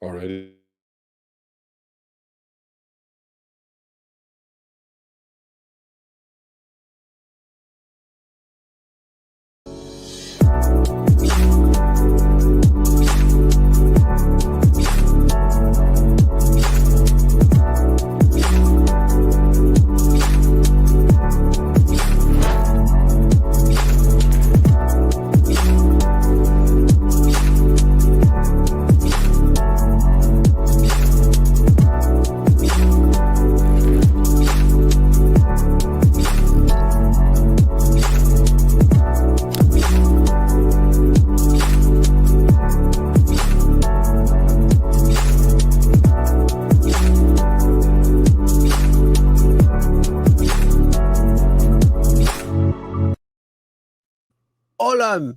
already. Hola,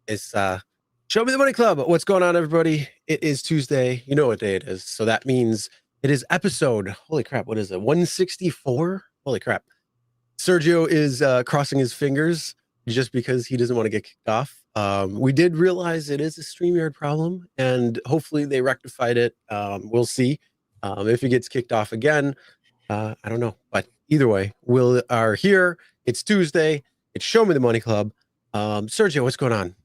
it's Show Me the Money Club. What's going on, everybody? It is Tuesday. You know what day it is. So that means it is episode, holy crap, what is it? 164? Holy crap. Sergio is crossing his fingers just because he doesn't want to get kicked off. We did realize it is a StreamYard problem, and hopefully they rectified it. We'll see. If he gets kicked off again, I don't know. But either way, we are here. It's Tuesday. It's Show Me the Money Club. Sergio, what's going on?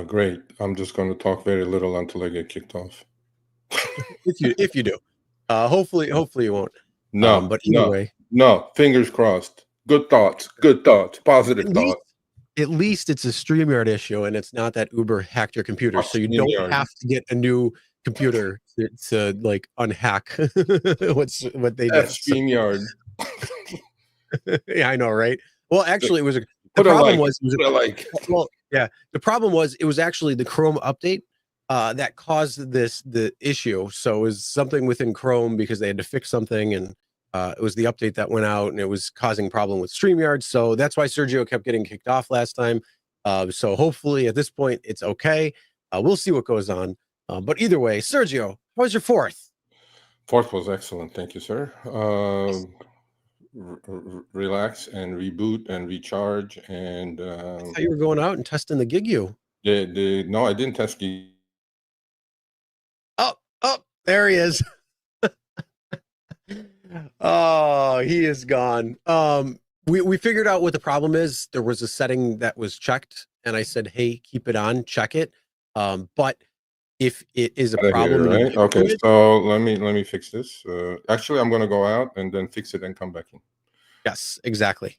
Great. I'm just going to talk very little until I get kicked off. if you do, hopefully you won't. No, But either way, no. Fingers crossed. Good thoughts. Positive thoughts. At least it's a StreamYard issue, and it's not that Uber hacked your computer, so you don't have to get a new computer to like unhack what they did. StreamYard. Yeah, I know, right? Well, actually, it was the problem was it was actually the Chrome update that caused the issue. So it was something within Chrome because they had to fix something, and it was the update that went out, and it was causing problem with StreamYard. So that's why Sergio kept getting kicked off last time. So hopefully at this point it's okay. We'll see what goes on. But either way, Sergio, how was your fourth? Fourth was excellent. Thank you, sir. Relax and reboot and recharge. And I thought you were going out and testing the gig. No, I didn't test gig. Oh, there he is. Oh, he is gone. We figured out what the problem is. There was a setting that was checked, and I said, hey, keep it on, check it. But if it is a problem, right? Okay, so let me fix this. Actually, I'm going to go out and then fix it and come back in. Yes, exactly.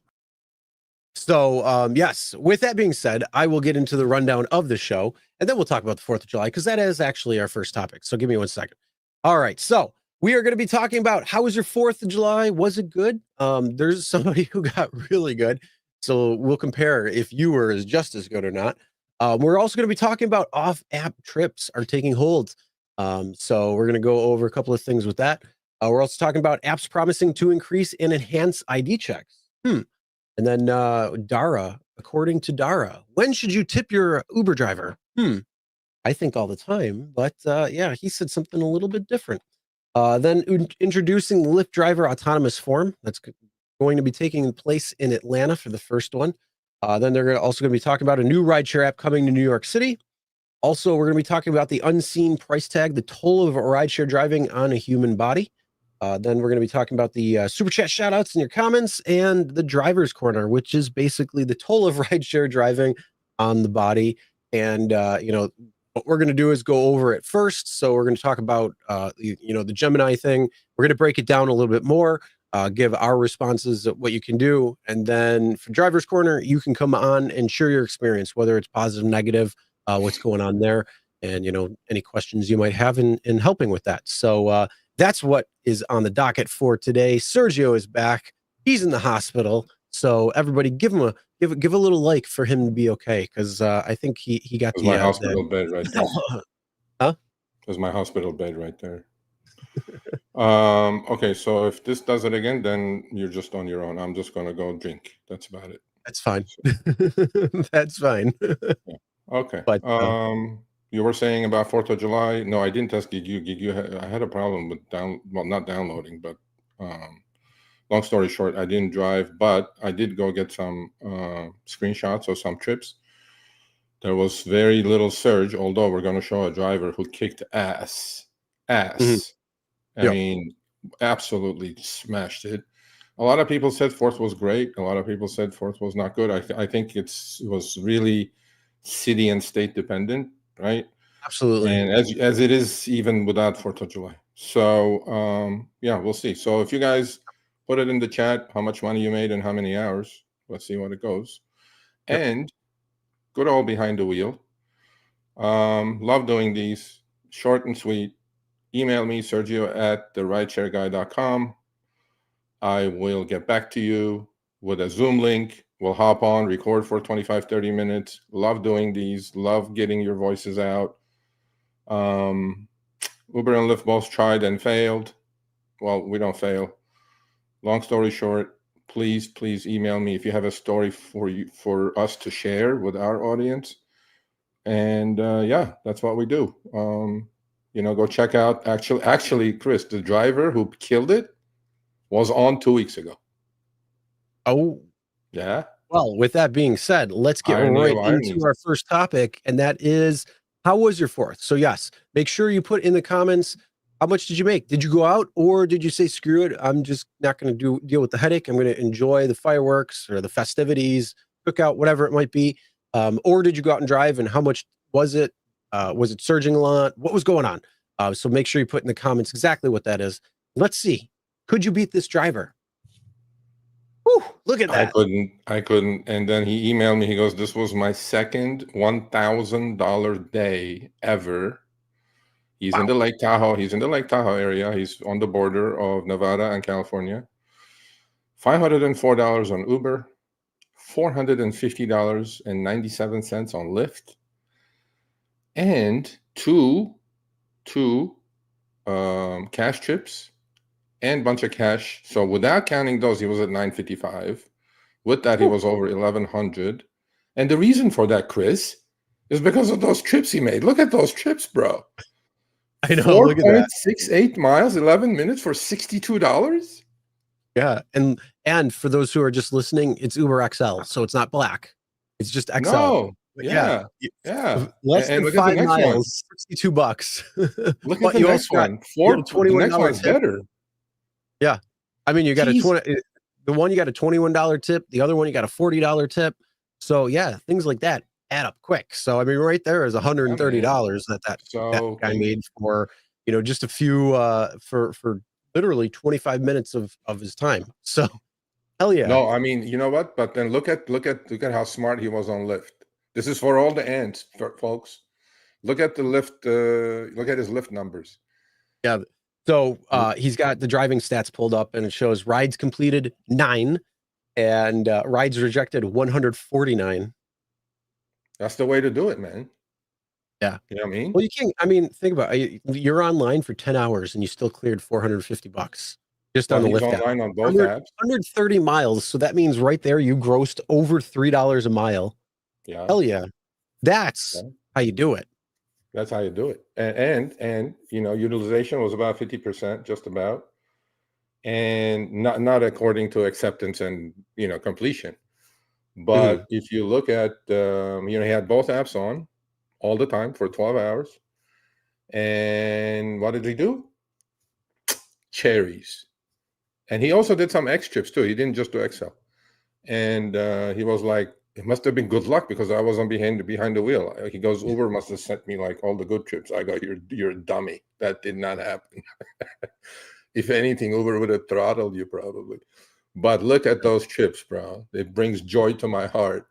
So, yes, with that being said, I will get into the rundown of the show, and then we'll talk about the 4th of July, because that is actually our first topic. So give me 1 second. All right, so we are going to be talking about how was your 4th of July? Was it good? There's somebody who got really good, so we'll compare if you were just as good or not. We're also going to be talking about off-app trips are taking hold. So we're going to go over a couple of things with that. We're also talking about apps promising to increase and enhance ID checks. And then Dara, according to Dara, when should you tip your Uber driver? I think all the time, but yeah, he said something a little bit different. Then introducing the Lyft Driver Autonomous Forum. That's going to be taking place in Atlanta for the first one. Then they're also going to be talking about a new rideshare app coming to New York City. Also, we're going to be talking about the unseen price tag, the toll of rideshare driving on a human body. Then we're going to be talking about the Superchat shoutouts in your comments and the driver's corner, which is basically the toll of rideshare driving on the body. And, what we're going to do is go over it first. So we're going to talk about, the Gemini thing. We're going to break it down a little bit more, give our responses of what you can do. And then for driver's corner, you can come on and share your experience, whether it's positive, negative, what's going on there, and, any questions you might have in helping with that. So, that's what is on the docket for today. Sergio is back. He's in the hospital. So everybody give a little like for him to be okay, because I think he got my hospital bed right there. Huh? There's my hospital bed right there. Okay, so if this does it again, then you're just on your own. I'm just gonna go drink. That's about it. That's fine. That's fine. Yeah. Okay. But you were saying about 4th of July. No, I didn't test Gigu. I had a problem with not downloading, but long story short, I didn't drive, but I did go get some screenshots of some trips. there was very little surge, although we're going to show a driver who kicked ass. Mhm. I Yep. mean, absolutely smashed it. A lot of people said fourth was great. A lot of people said fourth was not good. I think it was really city and state dependent, right? Absolutely. And as it is even without 4th of July. So yeah, we'll see. So if you guys put it in the chat how much money you made and how many hours, let's see what it goes. Yep. And good old behind the wheel. Love doing these, short and sweet. Email me, Sergio at therideshareguy.com. I will get back to you with a Zoom link. We'll hop on, record for 25, 30 minutes. Love doing these. Love getting your voices out. Uber and Lyft both tried and failed. Well, we don't fail. Long story short, please email me if you have a story for us to share with our audience. And yeah, that's what we do. Go check out. Actually, Chris, the driver who killed it was on 2 weeks ago. Oh, yeah. Well, with that being said, let's get Irony right of into ironies. our first topic, and that is, how was your fourth? So yes, make sure you put in the comments, how much did you make? Did you go out, or did you say, screw it, I'm just not going to deal with the headache. I'm going to enjoy the fireworks or the festivities, cookout, whatever it might be. Or did you go out and drive, and how much was it? Was it surging a lot? What was going on? So make sure you put in the comments exactly what that is. Let's see. Could you beat this driver? Whew, look at that. I couldn't. And then he emailed me. He goes, "This was my second $1,000 day ever." He's in the Lake Tahoe. He's in the Lake Tahoe area. He's on the border of Nevada and California. $504 on Uber, $450.97 on Lyft, and two cash trips and bunch of cash. So without counting those, he was at $955. With that, he was over $1,100. And the reason for that, Chris, is because of those trips he made. Look at those trips, bro. I know. Look at that. 4.68 miles, 11 minutes for $62. Yeah, and for those who are just listening, it's Uber XL, so it's not black. It's just XL. No. But Yeah. Less And than look at the 5 next one. miles, $62. Look But at the you next also got one. the The next one's tip. better. Yeah. I mean, you got Jeez. the one you got a $21 tip, the other one you got a $40 tip. So yeah, things like that add up quick. So I mean, right there is $130 that guy made for, just a few for literally 25 minutes of his time. So hell yeah. No, I mean, you know what? But then look at how smart he was on Lyft. This is for all the ants, folks. Look at the Lyft. Look at his Lyft numbers. Yeah. So he's got the driving stats pulled up, and it shows rides completed 9 and rides rejected 149. That's the way to do it, man. Yeah. You know what I mean? Well, you can't. I mean, think about it. You're online for 10 hours and you still cleared $450 just on the Lyft app. Online on both apps. 130 miles. So that means right there you grossed over $3 a mile. Yeah. Hell yeah. That's how you do it. That's how you do it. And utilization was about 50%, just about. And not according to acceptance and completion. But if you look at he had both apps on all the time for 12 hours. And what did he do? Cherries. And he also did some X trips too. He didn't just do XL. And he was like, it must have been good luck because I wasn't behind the wheel. He goes, Uber must have sent me like all the good trips. I go, you're a dummy. That did not happen. If anything, Uber would have throttled you probably. But look at those trips, bro. It brings joy to my heart.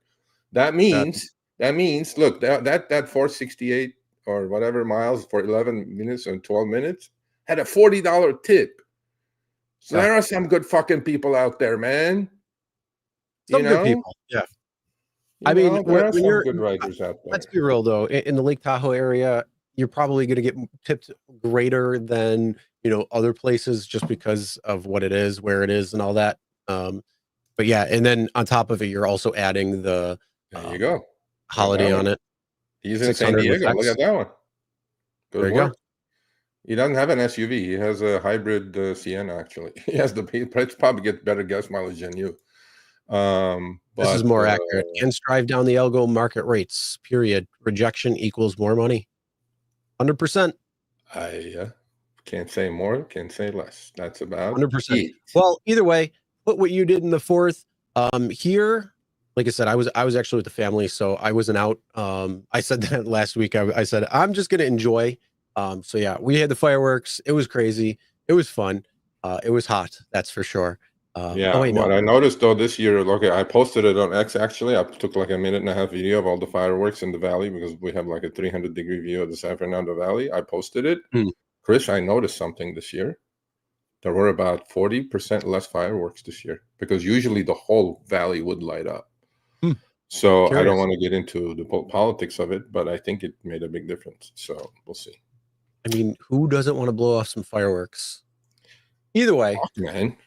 That means, look, that 468 or whatever miles for 11 minutes and 12 minutes had a $40 tip. So there are some good fucking people out there, man. Some good people. Yeah. I mean, there are when some good riders out there. Let's be real though. In the Lake Tahoe area, you're probably going to get tipped greater than other places just because of what it is, where it is, and all that. But yeah, and then on top of it, you're also adding the there you go holiday on it. He's in San Diego. Look at that one. Good work. Go. He doesn't have an SUV. He has a hybrid Sienna. Actually, he has probably get better gas mileage than you. This is But more accurate. And strive down the algo market rates, period. Rejection equals more money. 100%. I can't say more, can't say less. That's about 100%. it. Well, either way, put what you did in the fourth. Here, like I said, I was actually with the family, so I wasn't out. I said that last week. I said I'm just gonna enjoy. So yeah, we had the fireworks. It was crazy. It was fun. It was hot, that's for sure. Yeah, Oh wait, no. what I noticed though this year, okay, I posted it on X actually. I took like a 1.5-minute video of all the fireworks in the valley because we have like a 300-degree view of the San Fernando Valley. I posted it. Hmm. Chris, I noticed something this year. There were about 40% less fireworks this year because usually the whole valley would light up. Hmm. So I Curious. don't want to get into the politics of it, but I think it made a big difference. So we'll see. I mean, who doesn't want to blow off some fireworks? Either way, Fuck, man.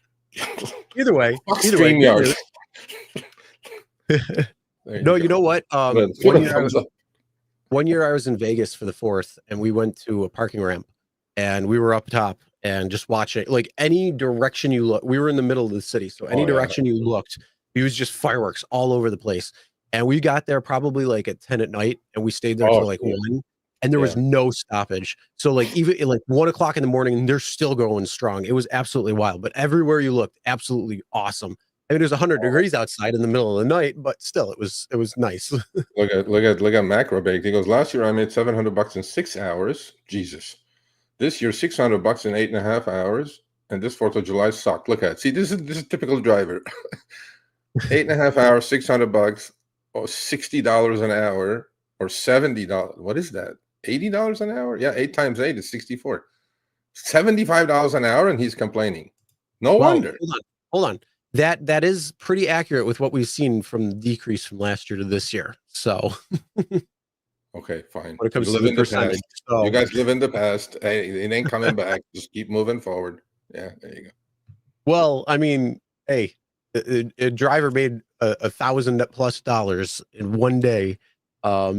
either way, Fuck either way. StreamYard. No, you know what? One year I was in Vegas for the 4th, and we went to a parking ramp, and we were up top and just watching. Like any direction you look, we were in the middle of the city, so any direction you looked, it was just fireworks all over the place. And we got there probably like at 10 at night, and we stayed there till like 1, and there was no stoppage. So like even at like 1 o'clock in the morning, they're still going strong. It was absolutely wild. But everywhere you looked, absolutely awesome. I mean, it was 100 degrees outside in the middle of the night, but still, it was nice. Look at Macro Baked. He goes, last year I made $700 in 6 hours. Jesus. This year $600 in 8.5 hours, and this 4th of July sucked. Look at it. See, this is typical driver. 8.5 hours, $600, or $60 an hour, or $70. What is that? $80 an hour? Yeah, 8 times 8 is 64. $75 an hour, and he's complaining. No wonder. Hold on. That is pretty accurate with what we've seen from the decrease from last year to this year. So okay, fine. When it comes to the percentage, you guys live in the past. Hey, it ain't coming back. Just keep moving forward. Yeah, there you go. Well, I mean, hey, a driver made $1,000+ in one day.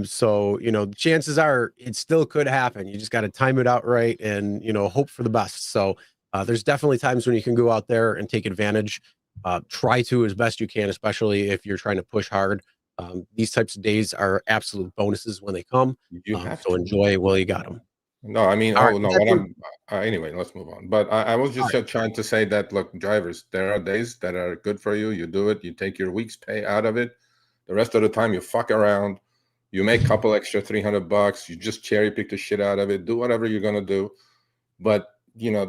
So chances are it still could happen. You just got to time it out right and hope for the best. So there's definitely times when you can go out there and take advantage. Try to as best you can, especially if you're trying to push hard. These types of days are absolute bonuses when they come. You have to enjoy while you got them. No, I mean, anyway, let's move on. But I was just trying to say that, look, drivers, there are days that are good for you. You do it. You take your week's pay out of it. The rest of the time, you fuck around. You make a couple extra $300. You just cherry pick the shit out of it. Do whatever you're gonna do. But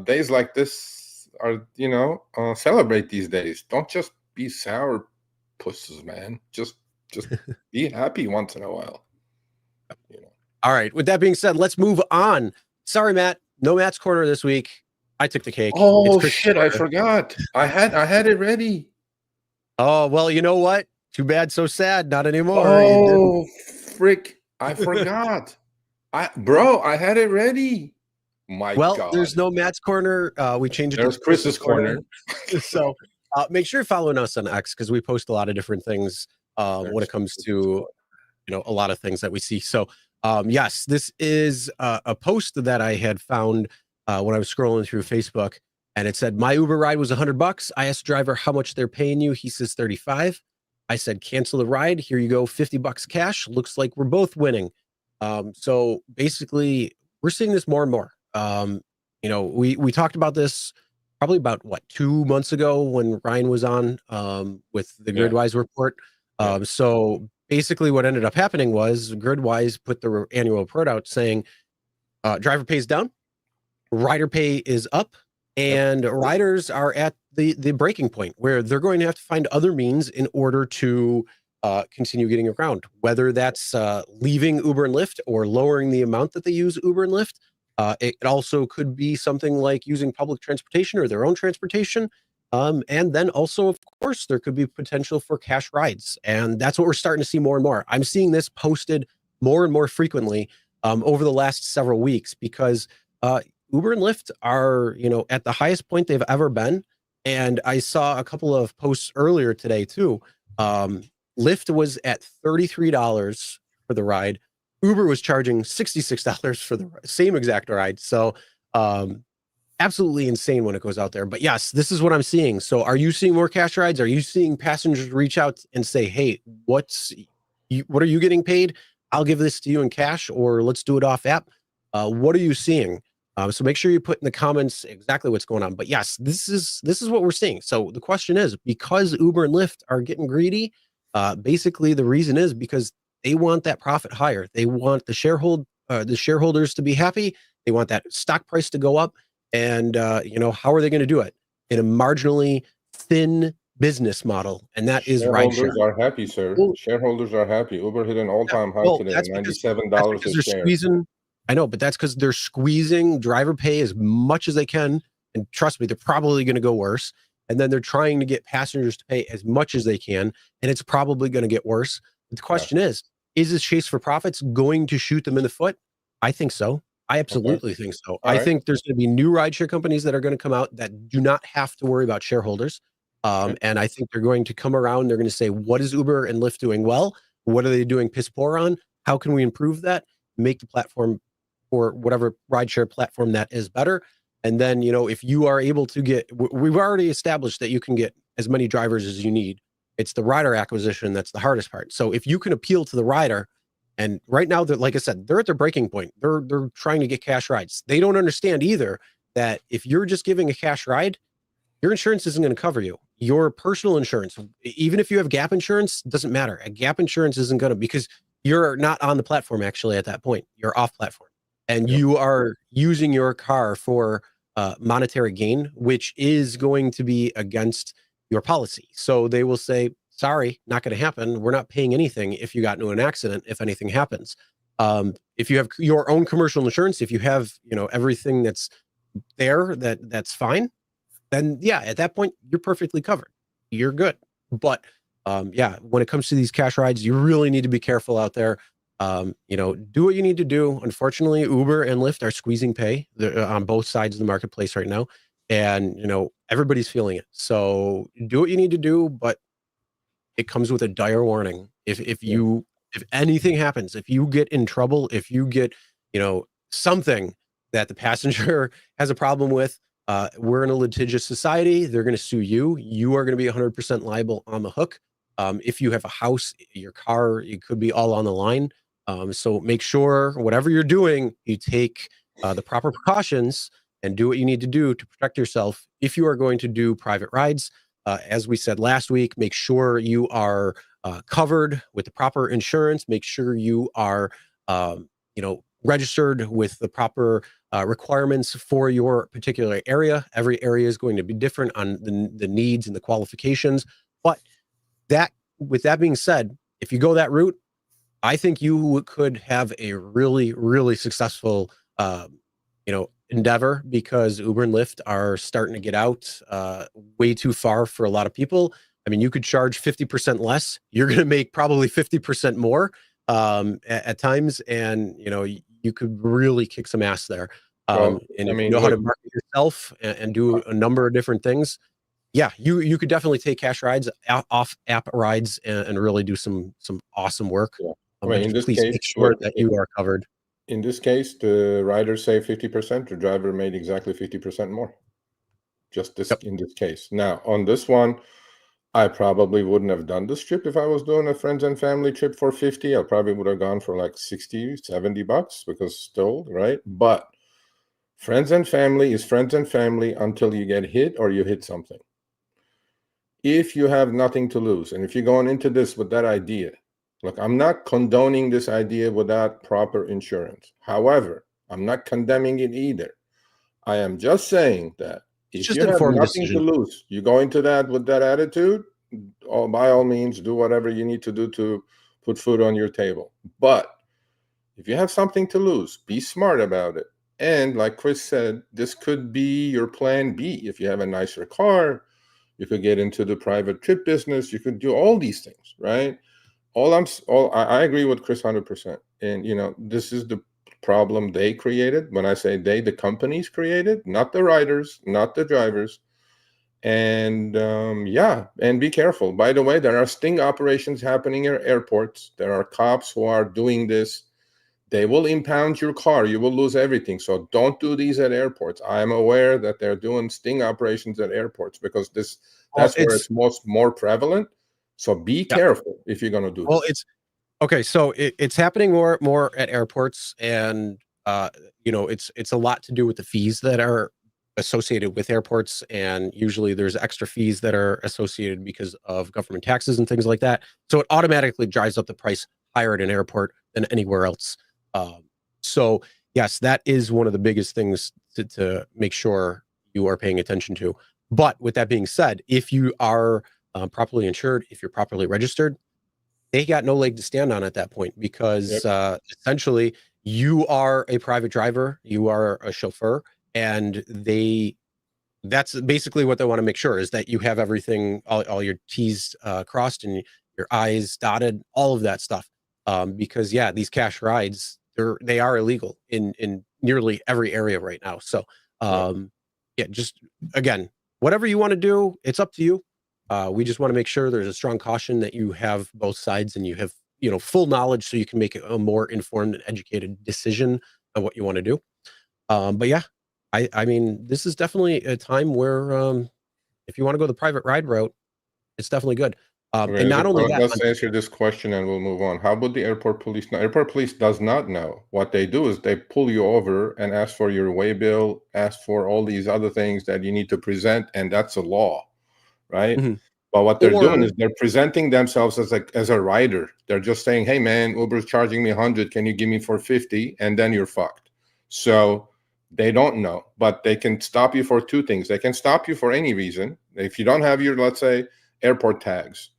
days like this are, celebrate these days. Don't just be sour pusses, man. Just be happy once in a while. All right. With that being said, let's move on. Sorry, Matt. No Matt's Corner this week. I took the cake. Oh shit! I forgot. I had it ready. Oh well, you know what? Too bad, so sad. Not anymore. Oh frick! I forgot. I had it ready. My God. There's no Matt's Corner. We changed it. There's Chris's Corner. So make sure you're following us on X because we post a lot of different things when it comes to a lot of things that we see. So yes, this is a post that I had found when I was scrolling through Facebook, and it said my Uber ride was $100. I asked the driver how much they're paying you. He says 35. I said cancel the ride. Here you go, $50 cash. Looks like we're both winning. So basically, we're seeing this more and more. We talked about this probably about 2 months ago when Ryan was on with the Gridwise report. So basically what ended up happening was Gridwise put the annual report out saying driver pays down, rider pay is up, and riders are at the breaking point where they're going to have to find other means in order to continue getting around, whether that's leaving Uber and Lyft or lowering the amount that they use Uber and Lyft. It also could be something like using public transportation or their own transportation. And then also, of course, there could be potential for cash rides. And that's what we're starting to see more and more. I'm seeing this posted more and more frequently over the last several weeks because Uber and Lyft are, at the highest point they've ever been. And I saw a couple of posts earlier today, too. Lyft was at $33 for the ride. Uber was charging $66 for the same exact ride. So absolutely insane when it goes out there. But yes, this is what I'm seeing. So are you seeing more cash rides? Are you seeing passengers reach out and say, hey, what are you getting paid? I'll give this to you in cash, or let's do it off app. What are you seeing? So make sure you put in the comments exactly what's going on. But yes, this is what we're seeing. So the question is, because Uber and Lyft are getting greedy, basically the reason is because they want that profit higher. They want the shareholders to be happy. They want that stock price to go up. And how are they going to do it? In a marginally thin business model, and that is rideshare. Shareholders are happy, sir. Shareholders are happy. Uber hit an all-time high today, That's $97 because a they're share. squeezing. I know, but that's because they're squeezing driver pay as much as they can. And trust me, they're probably going to go worse. And then they're trying to get passengers to pay as much as they can, and it's probably going to get worse. But the question is this chase for profits going to shoot them in the foot? I think so. I absolutely think so. I think there's going to be new rideshare companies that are going to come out that do not have to worry about shareholders. And I think they're going to come around. They're going to say, what is Uber and Lyft doing well? What are they doing piss poor on? How can we improve that? Make the platform, or whatever rideshare platform that is, better. And then, if you are able to we've already established that you can get as many drivers as you need. It's the rider acquisition that's the hardest part. So if you can appeal to the rider, and right now, like I said, they're at their breaking point. They're trying to get cash rides. They don't understand either that if you're just giving a cash ride, your insurance isn't going to cover you. Your personal insurance, even if you have gap insurance, doesn't matter. A gap insurance isn't going to, because you're not on the platform actually at that point. You're off platform, and you are using your car for monetary gain, which is going to be against your policy. So they will say, sorry, not going to happen. We're not paying anything if you got into an accident, if anything happens. If you have your own commercial insurance, if you have, everything that's there, that's fine. Then at that point, you're perfectly covered. You're good. But when it comes to these cash rides, you really need to be careful out there. Do what you need to do. Unfortunately, Uber and Lyft are squeezing pay on both sides of the marketplace right now. And, everybody's feeling it. So do what you need to do, but it comes with a dire warning. If anything happens, if you get in trouble, if you get, something that the passenger has a problem with, we're in a litigious society. They're going to sue you. You are going to be 100% liable on the hook. If you have a house, your car, it could be all on the line. So make sure whatever you're doing, you take the proper precautions and do what you need to do to protect yourself. If you are going to do private rides, as we said last week, make sure you are covered with the proper insurance. Make sure you are, registered with the proper requirements for your particular area. Every area is going to be different on the needs and the qualifications. But with that being said, if you go that route, I think you could have a really, really successful, endeavor, because Uber and Lyft are starting to get out way too far for a lot of people. I mean, you could charge 50% less. You're going to make probably 50% more at times, and you could really kick some ass there. And if you know how to market yourself and do a number of different things, you could definitely take cash rides, off app rides, and really do some awesome work. In this please case, make sure that you are covered. In this case, the riders save 50%, the driver made exactly 50% more. In this case. Now, on this one, I probably wouldn't have done this trip if I was doing a friends and family trip for 50. I probably would have gone for like 60, 70 bucks, because still, right? But friends and family is friends and family until you get hit or you hit something. If you have nothing to lose, and if you're going into this with that idea, look, I'm not condoning this idea without proper insurance. However, I'm not condemning it either. I am just saying that if you have nothing to lose, you go into that with that attitude, by all means, do whatever you need to do to put food on your table. But if you have something to lose, be smart about it. And like Chris said, this could be your plan B. If you have a nicer car, you could get into the private trip business. You could do all these things, right? I agree with Chris 100%. And, this is the problem they created. When I say they, the companies created, not the riders, not the drivers. And and be careful. By the way, there are sting operations happening at airports. There are cops who are doing this. they will impound your car. You will lose everything. So don't do these at airports. I am aware that they're doing sting operations at airports because that's where it's more prevalent. So be careful if you're going to do well, this. it's okay. So it's happening more at airports, and it's a lot to do with the fees that are associated with airports, and usually there's extra fees that are associated because of government taxes and things like that. So it automatically drives up the price higher at an airport than anywhere else. So yes, that is one of the biggest things to make sure you are paying attention to. But with that being said, if you are properly insured, if you're properly registered, they got no leg to stand on at that point because essentially you are a private driver, you are a chauffeur, and that's basically what they want to make sure is that you have everything, all your T's crossed and your I's dotted, all of that stuff. Because these cash rides, they are illegal in nearly every area right now. So just again, whatever you want to do, it's up to you. We just want to make sure there's a strong caution that you have both sides and you have full knowledge so you can make a more informed and educated decision on what you want to do. But yeah, I mean, this is definitely a time where if you want to go the private ride route, it's definitely good. Okay, and not only that, let's answer this question and we'll move on. How about the airport police? Now, airport police does not know. What they do is they pull you over and ask for your way bill, ask for all these other things that you need to present, and that's a law, right? But what they're doing is they're presenting themselves as a rider. They're just saying, "Hey, man, Uber's charging me 100. Can you give me for 50?" And then you're fucked. So they don't know, but they can stop you for two things. They can stop you for any reason. If you don't have your, let's say, airport tags,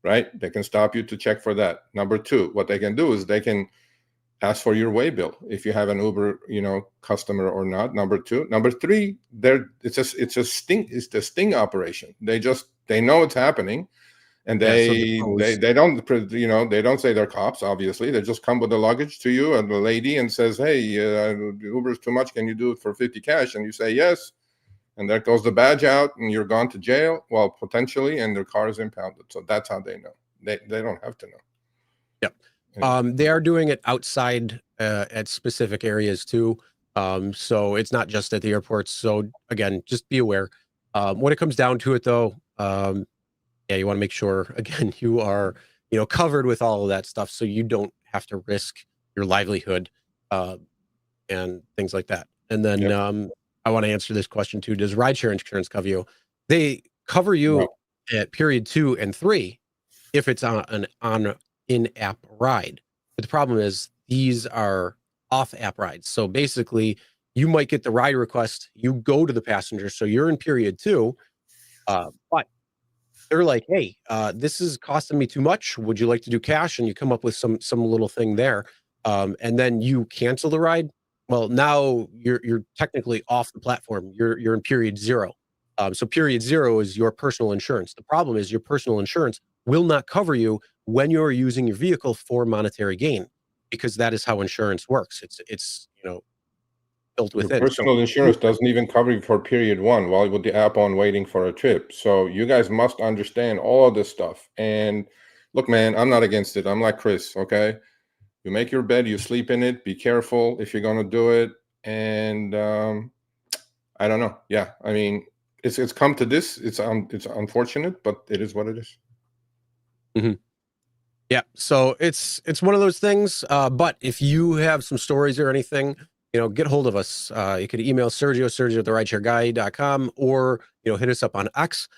right? They can stop you to check for that. Number two, what they can do is they can ask for your way bill if you have an Uber, customer or not. Number two. Number three, it's the sting operation. They know it's happening, and they don't they don't say they're cops. Obviously, they just come with the luggage to you and the lady and says, "Hey, Uber's too much. Can you do it for 50 cash?" And you say yes. And there goes the badge out, and you're gone to jail. Well, potentially, and their car is impounded. So that's how they know. They don't have to know. Yep. They are doing it outside at specific areas too. So it's not just at the airports. So again, just be aware. When it comes down to it, though, you want to make sure again you are covered with all of that stuff, so you don't have to risk your livelihood and things like that. And then I want to answer this question too. Does rideshare insurance cover you? They cover you at period 2 and 3 if it's on an in-app ride. But the problem is these are off-app rides. So basically, you might get the ride request, you go to the passenger, so you're in period 2, but they're like, "Hey, this is costing me too much. Would you like to do cash?" And you come up with some little thing there, and then you cancel the ride. Well, now you're technically off the platform. You're in period 0. So period 0 is your personal insurance. The problem is your personal insurance will not cover you when you're using your vehicle for monetary gain, because that is how insurance works. It's built Your within. personal insurance doesn't even cover you for period 1 while with the app on waiting for a trip. So you guys must understand all of this stuff. And look, man, I'm not against it. I'm like Chris, okay? You make your bed, you sleep in it. Be careful if you're going to do it. And I don't know. Yeah, I mean, it's come to this. It's unfortunate, but it is what it is. Yeah, so it's one of those things. But if you have some stories or anything, get hold of us. You could email Sergio at therideshareguy.com, or hit us up on X.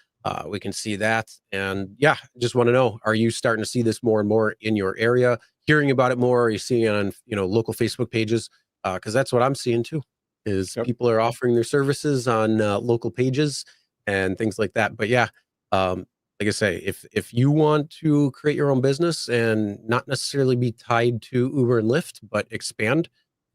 We can see that. And just want to know, are you starting to see this more and more in your area? Hearing about it more? Are you seeing it on local Facebook pages? Because that's what I'm seeing too. Is people are offering their services on local pages and things like that. But like I say, if you want to create your own business and not necessarily be tied to Uber and Lyft, but expand,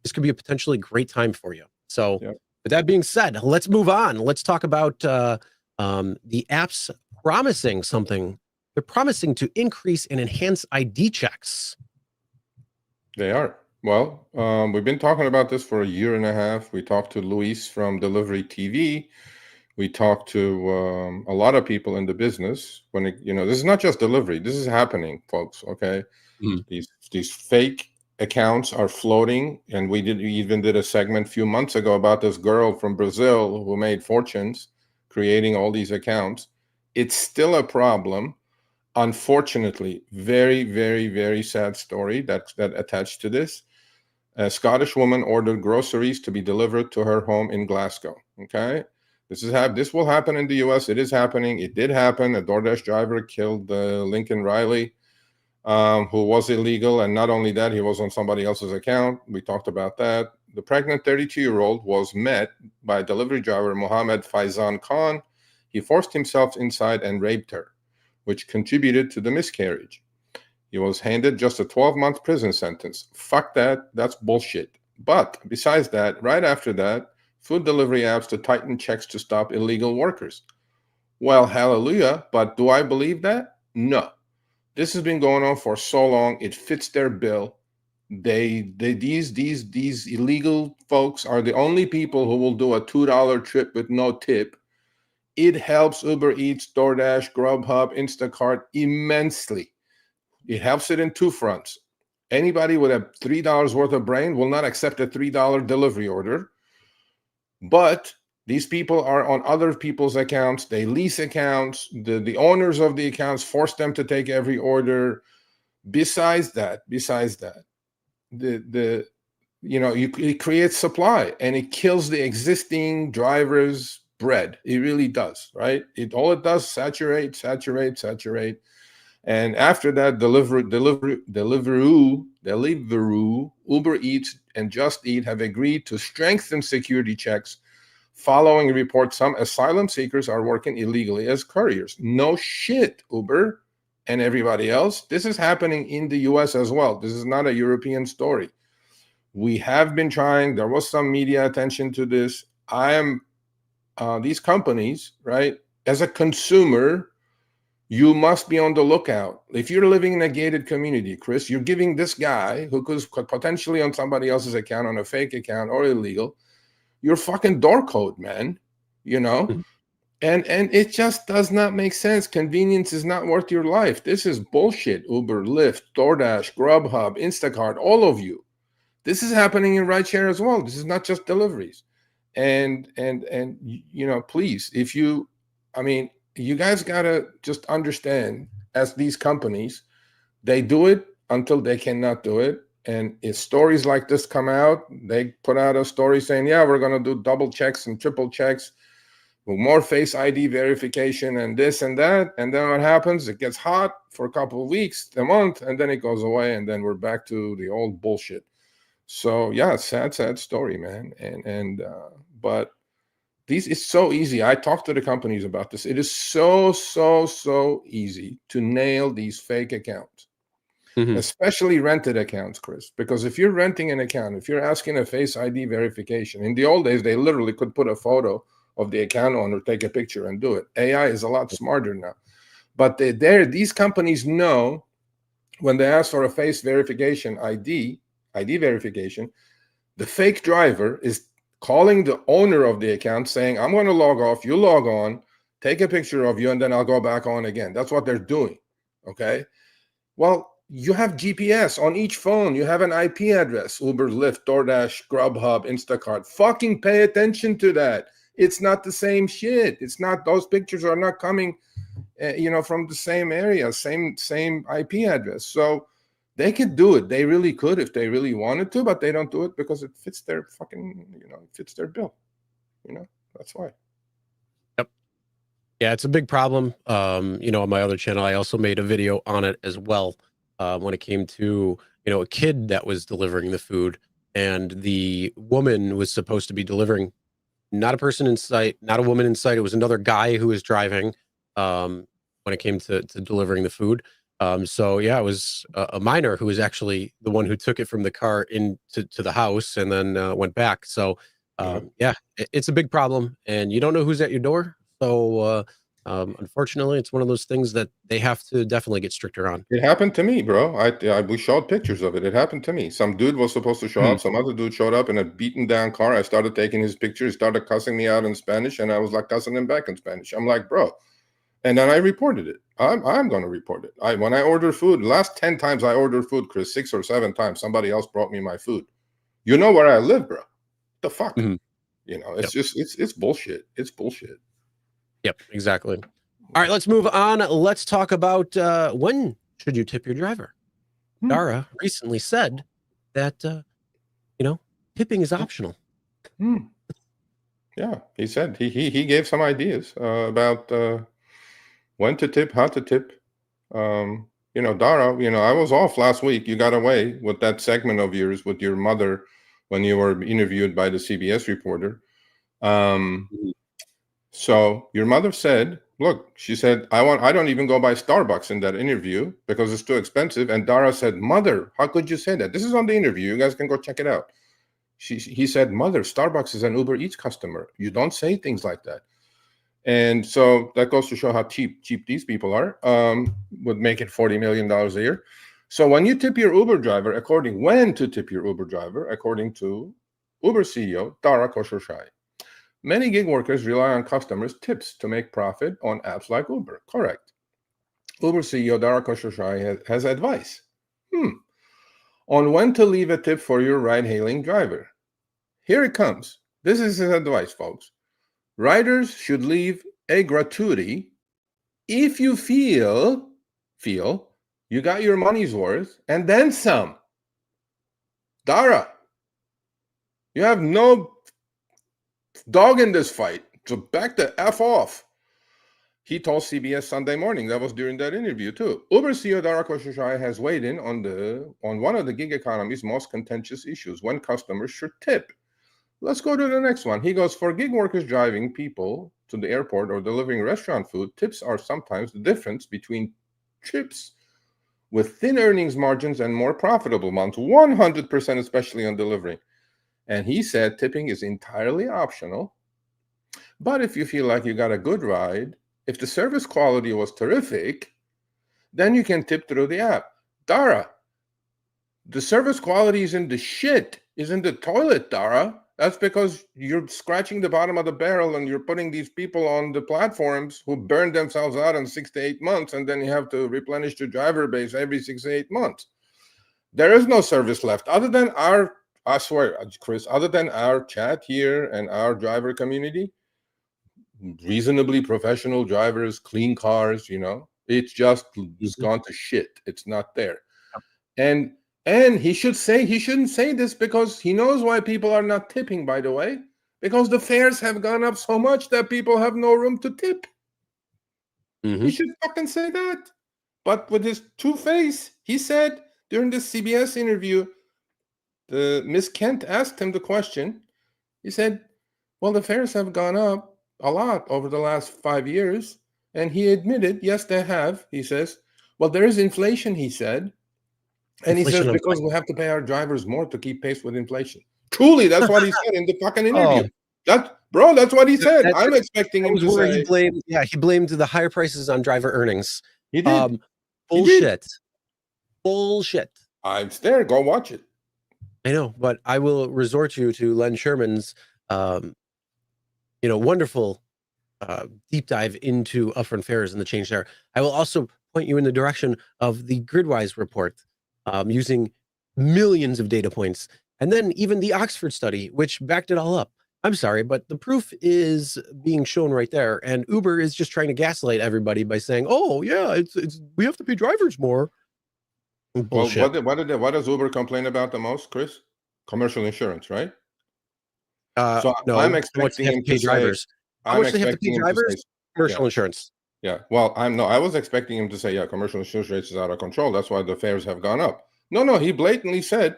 this could be a potentially great time for you. So with that being said, let's move on. Let's talk about the apps promising something. They're promising to increase and enhance ID checks. They are. Well, we've been talking about this for a year and a half. We talked to Luis from Delivery TV. We talked to a lot of people in the business. When this is not just delivery. This is happening, folks. Okay, these fake accounts are floating, and we even did a segment a few months ago about this girl from Brazil who made fortunes creating all these accounts. It's still a problem. Unfortunately, very, very, very sad story that attached to this. A Scottish woman ordered groceries to be delivered to her home in Glasgow. Okay, this will happen in the U.S. It is happening. It did happen. A DoorDash driver killed Lincoln Riley, who was illegal, and not only that, he was on somebody else's account. We talked about that. The pregnant 32-year-old was met by delivery driver Mohammed Faizan Khan. He forced himself inside and raped her, which contributed to the miscarriage. He was handed just a 12-month prison sentence. Fuck that. That's bullshit. But besides that, right after that, food delivery apps to tighten checks to stop illegal workers. Well, hallelujah. But do I believe that? No. This has been going on for so long. It fits their bill. These illegal folks are the only people who will do a $2 trip with no tip. It helps Uber Eats, DoorDash, Grubhub, Instacart immensely. It helps it in two fronts. Anybody with a $3 worth of brain will not accept a $3 delivery order. But these people are on other people's accounts. They lease accounts. The owners of the accounts force them to take every order. Besides that, it creates supply, and it kills the existing drivers' bread. It really does, right? All it does, saturate. And after that, Deliveroo, Uber Eats, and Just Eat have agreed to strengthen security checks following a report some asylum seekers are working illegally as couriers. No shit, Uber and everybody else. This is happening in the US as well. This is not a European story. We have been trying. There was some media attention to this. These companies, right? As a consumer, you must be on the lookout. If you're living in a gated community, Chris, you're giving this guy who could potentially on somebody else's account, on a fake account or illegal, your fucking door code, man. And it just does not make sense. Convenience is not worth your life. This is bullshit. Uber, Lyft, DoorDash, Grubhub, Instacart, all of you. This is happening in rideshare as well. This is not just deliveries. And please, you guys gotta just understand, as these companies, they do it until they cannot do it. And if stories like this come out, they put out a story saying, yeah, we're going to do double checks and triple checks with more face ID verification and this and that. And then what happens? It gets hot for a couple of weeks, a month, and then it goes away. And then we're back to the old bullshit. So yeah, sad story, man. But it's so easy. I talked to the companies about this. It is so easy to nail these fake accounts. Especially rented accounts, Chris, because if you're renting an account, if you're asking a face ID verification, in the old days, they literally could put a photo of the account owner, take a picture and do it. AI is a lot smarter now. But these companies know when they ask for a face verification, ID verification, the fake driver is calling the owner of the account saying, I'm going to log off, you log on, take a picture of you, and then I'll go back on again. That's what they're doing, okay? Well, you have GPS on each phone. You have an IP address. Uber, Lyft, DoorDash, Grubhub, Instacart. Fucking pay attention to that. It's not the same shit. It's not, those pictures are not coming, from the same area, same IP address. So they could do it. They really could if they really wanted to, but they don't do it because it fits their fucking, it fits their bill. That's why. Yep. Yeah, it's a big problem. On my other channel, I also made a video on it as well. When it came to, a kid that was delivering the food, and the woman was supposed to be delivering, not a person in sight, not a woman in sight. It was another guy who was driving when it came to delivering the food. So yeah, it was a minor who was actually the one who took it from the car into the house and then went back. So it's a big problem, and you don't know who's at your door. So unfortunately, it's one of those things that they have to definitely get stricter on. It happened to me, bro. We showed pictures of it. It happened to me. Some dude was supposed to show up. Some other dude showed up in a beaten down car. I started taking his picture. He started cussing me out in Spanish, and I was like cussing him back in Spanish. I'm like, bro. And then I reported it. I'm going to report it. When I order food, last 10 times I ordered food, Chris, 6 or 7 times, somebody else brought me my food. You know where I live, bro. The fuck? Mhm. You know, it's just, it's bullshit. It's bullshit. Yep, exactly. All right, let's move on. Let's talk about when should you tip your driver? Dara recently said that, tipping is optional. Yeah, he said he gave some ideas about when to tip, how to tip. Dara, I was off last week. You got away with that segment of yours with your mother when you were interviewed by the CBS reporter. So your mother said, look, she said, I don't even go by Starbucks in that interview because it's too expensive. And Dara said, mother, how could you say that? This is on the interview. You guys can go check it out. He said, mother, Starbucks is an Uber Eats customer. You don't say things like that. And so that goes to show how cheap these people are, would make it $40 million a year. So when you tip your Uber driver, when to tip your Uber driver, according to Uber CEO, Dara Khosrowshahi, many gig workers rely on customers' tips to make profit on apps like Uber. Correct. Uber CEO Dara Khosrowshahi has advice on when to leave a tip for your ride-hailing driver. Here it comes. This is his advice, folks. Riders should leave a gratuity if you feel you got your money's worth and then some. Dara, you have no dog in this fight, so back the F off. He told CBS Sunday Morning. That was during that interview too. Uber CEO Dara Khosrowshahi has weighed in on one of the gig economy's most contentious issues: when customers should tip. Let's go to the next one. He goes, for gig workers driving people to the airport or delivering restaurant food, tips are sometimes the difference between trips with thin earnings margins and more profitable ones, 100%, especially on delivery. And he said tipping is entirely optional. But if you feel like you got a good ride, if the service quality was terrific, then you can tip through the app. Dara, the service quality is in the shit, is in the toilet, Dara. That's because you're scratching the bottom of the barrel and you're putting these people on the platforms who burn themselves out in 6 to 8 months, and then you have to replenish the driver base every 6 to 8 months. There is no service left other than I swear, Chris, other than our chat here and our driver community, reasonably professional drivers, clean cars, it's just gone to shit. It's not there. And he shouldn't say this because he knows why people are not tipping, by the way, because the fares have gone up so much that people have no room to tip. He should fucking say that. But with his two-face, he said during the CBS interview, Miss Kent asked him the question. He said, well, the fares have gone up a lot over the last 5 years. And he admitted, yes, they have. He says, well, there is inflation, he said. And he says, because we have to pay our drivers more to keep pace with inflation. Truly, that's what he said in the fucking interview. That's what he said. I'm expecting him to say. He blamed the higher prices on driver earnings. He did. Bullshit. Bullshit. It's there. Go watch it. I know, but I will resort you to Len Sherman's, wonderful deep dive into upfront fares and the change there. I will also point you in the direction of the Gridwise report, using millions of data points, and then even the Oxford study, which backed it all up. I'm sorry, but the proof is being shown right there, and Uber is just trying to gaslight everybody by saying, "Oh yeah, it's we have to pay drivers more." Bullshit. Well, what does Uber complain about the most, Chris? Commercial insurance, right? So no, I'm expecting him to drivers. How much they have to pay drivers? Commercial insurance. Yeah. Well, I was expecting him to say, yeah, commercial insurance rates is out of control. That's why the fares have gone up. No, he blatantly said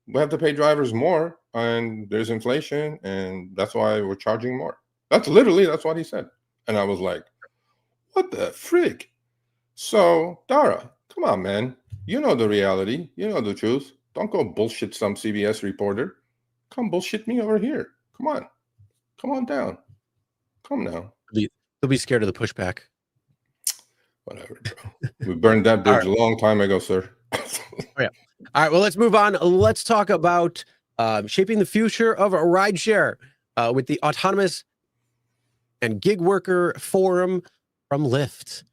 we have to pay drivers more and there's inflation and that's why we're charging more. That's what he said. And I was like, what the frick? So, Dara, come on, man. You know the reality. You know the truth. Don't go bullshit some CBS reporter. Come bullshit me over here. Come on. Come on down. Come now. They'll be scared of the pushback. Whatever, bro. We burned that bridge a long time ago, sir. Oh, yeah. All right. Well, let's move on. Let's talk about shaping the future of rideshare with the Autonomous and Gig Worker Forum from Lyft.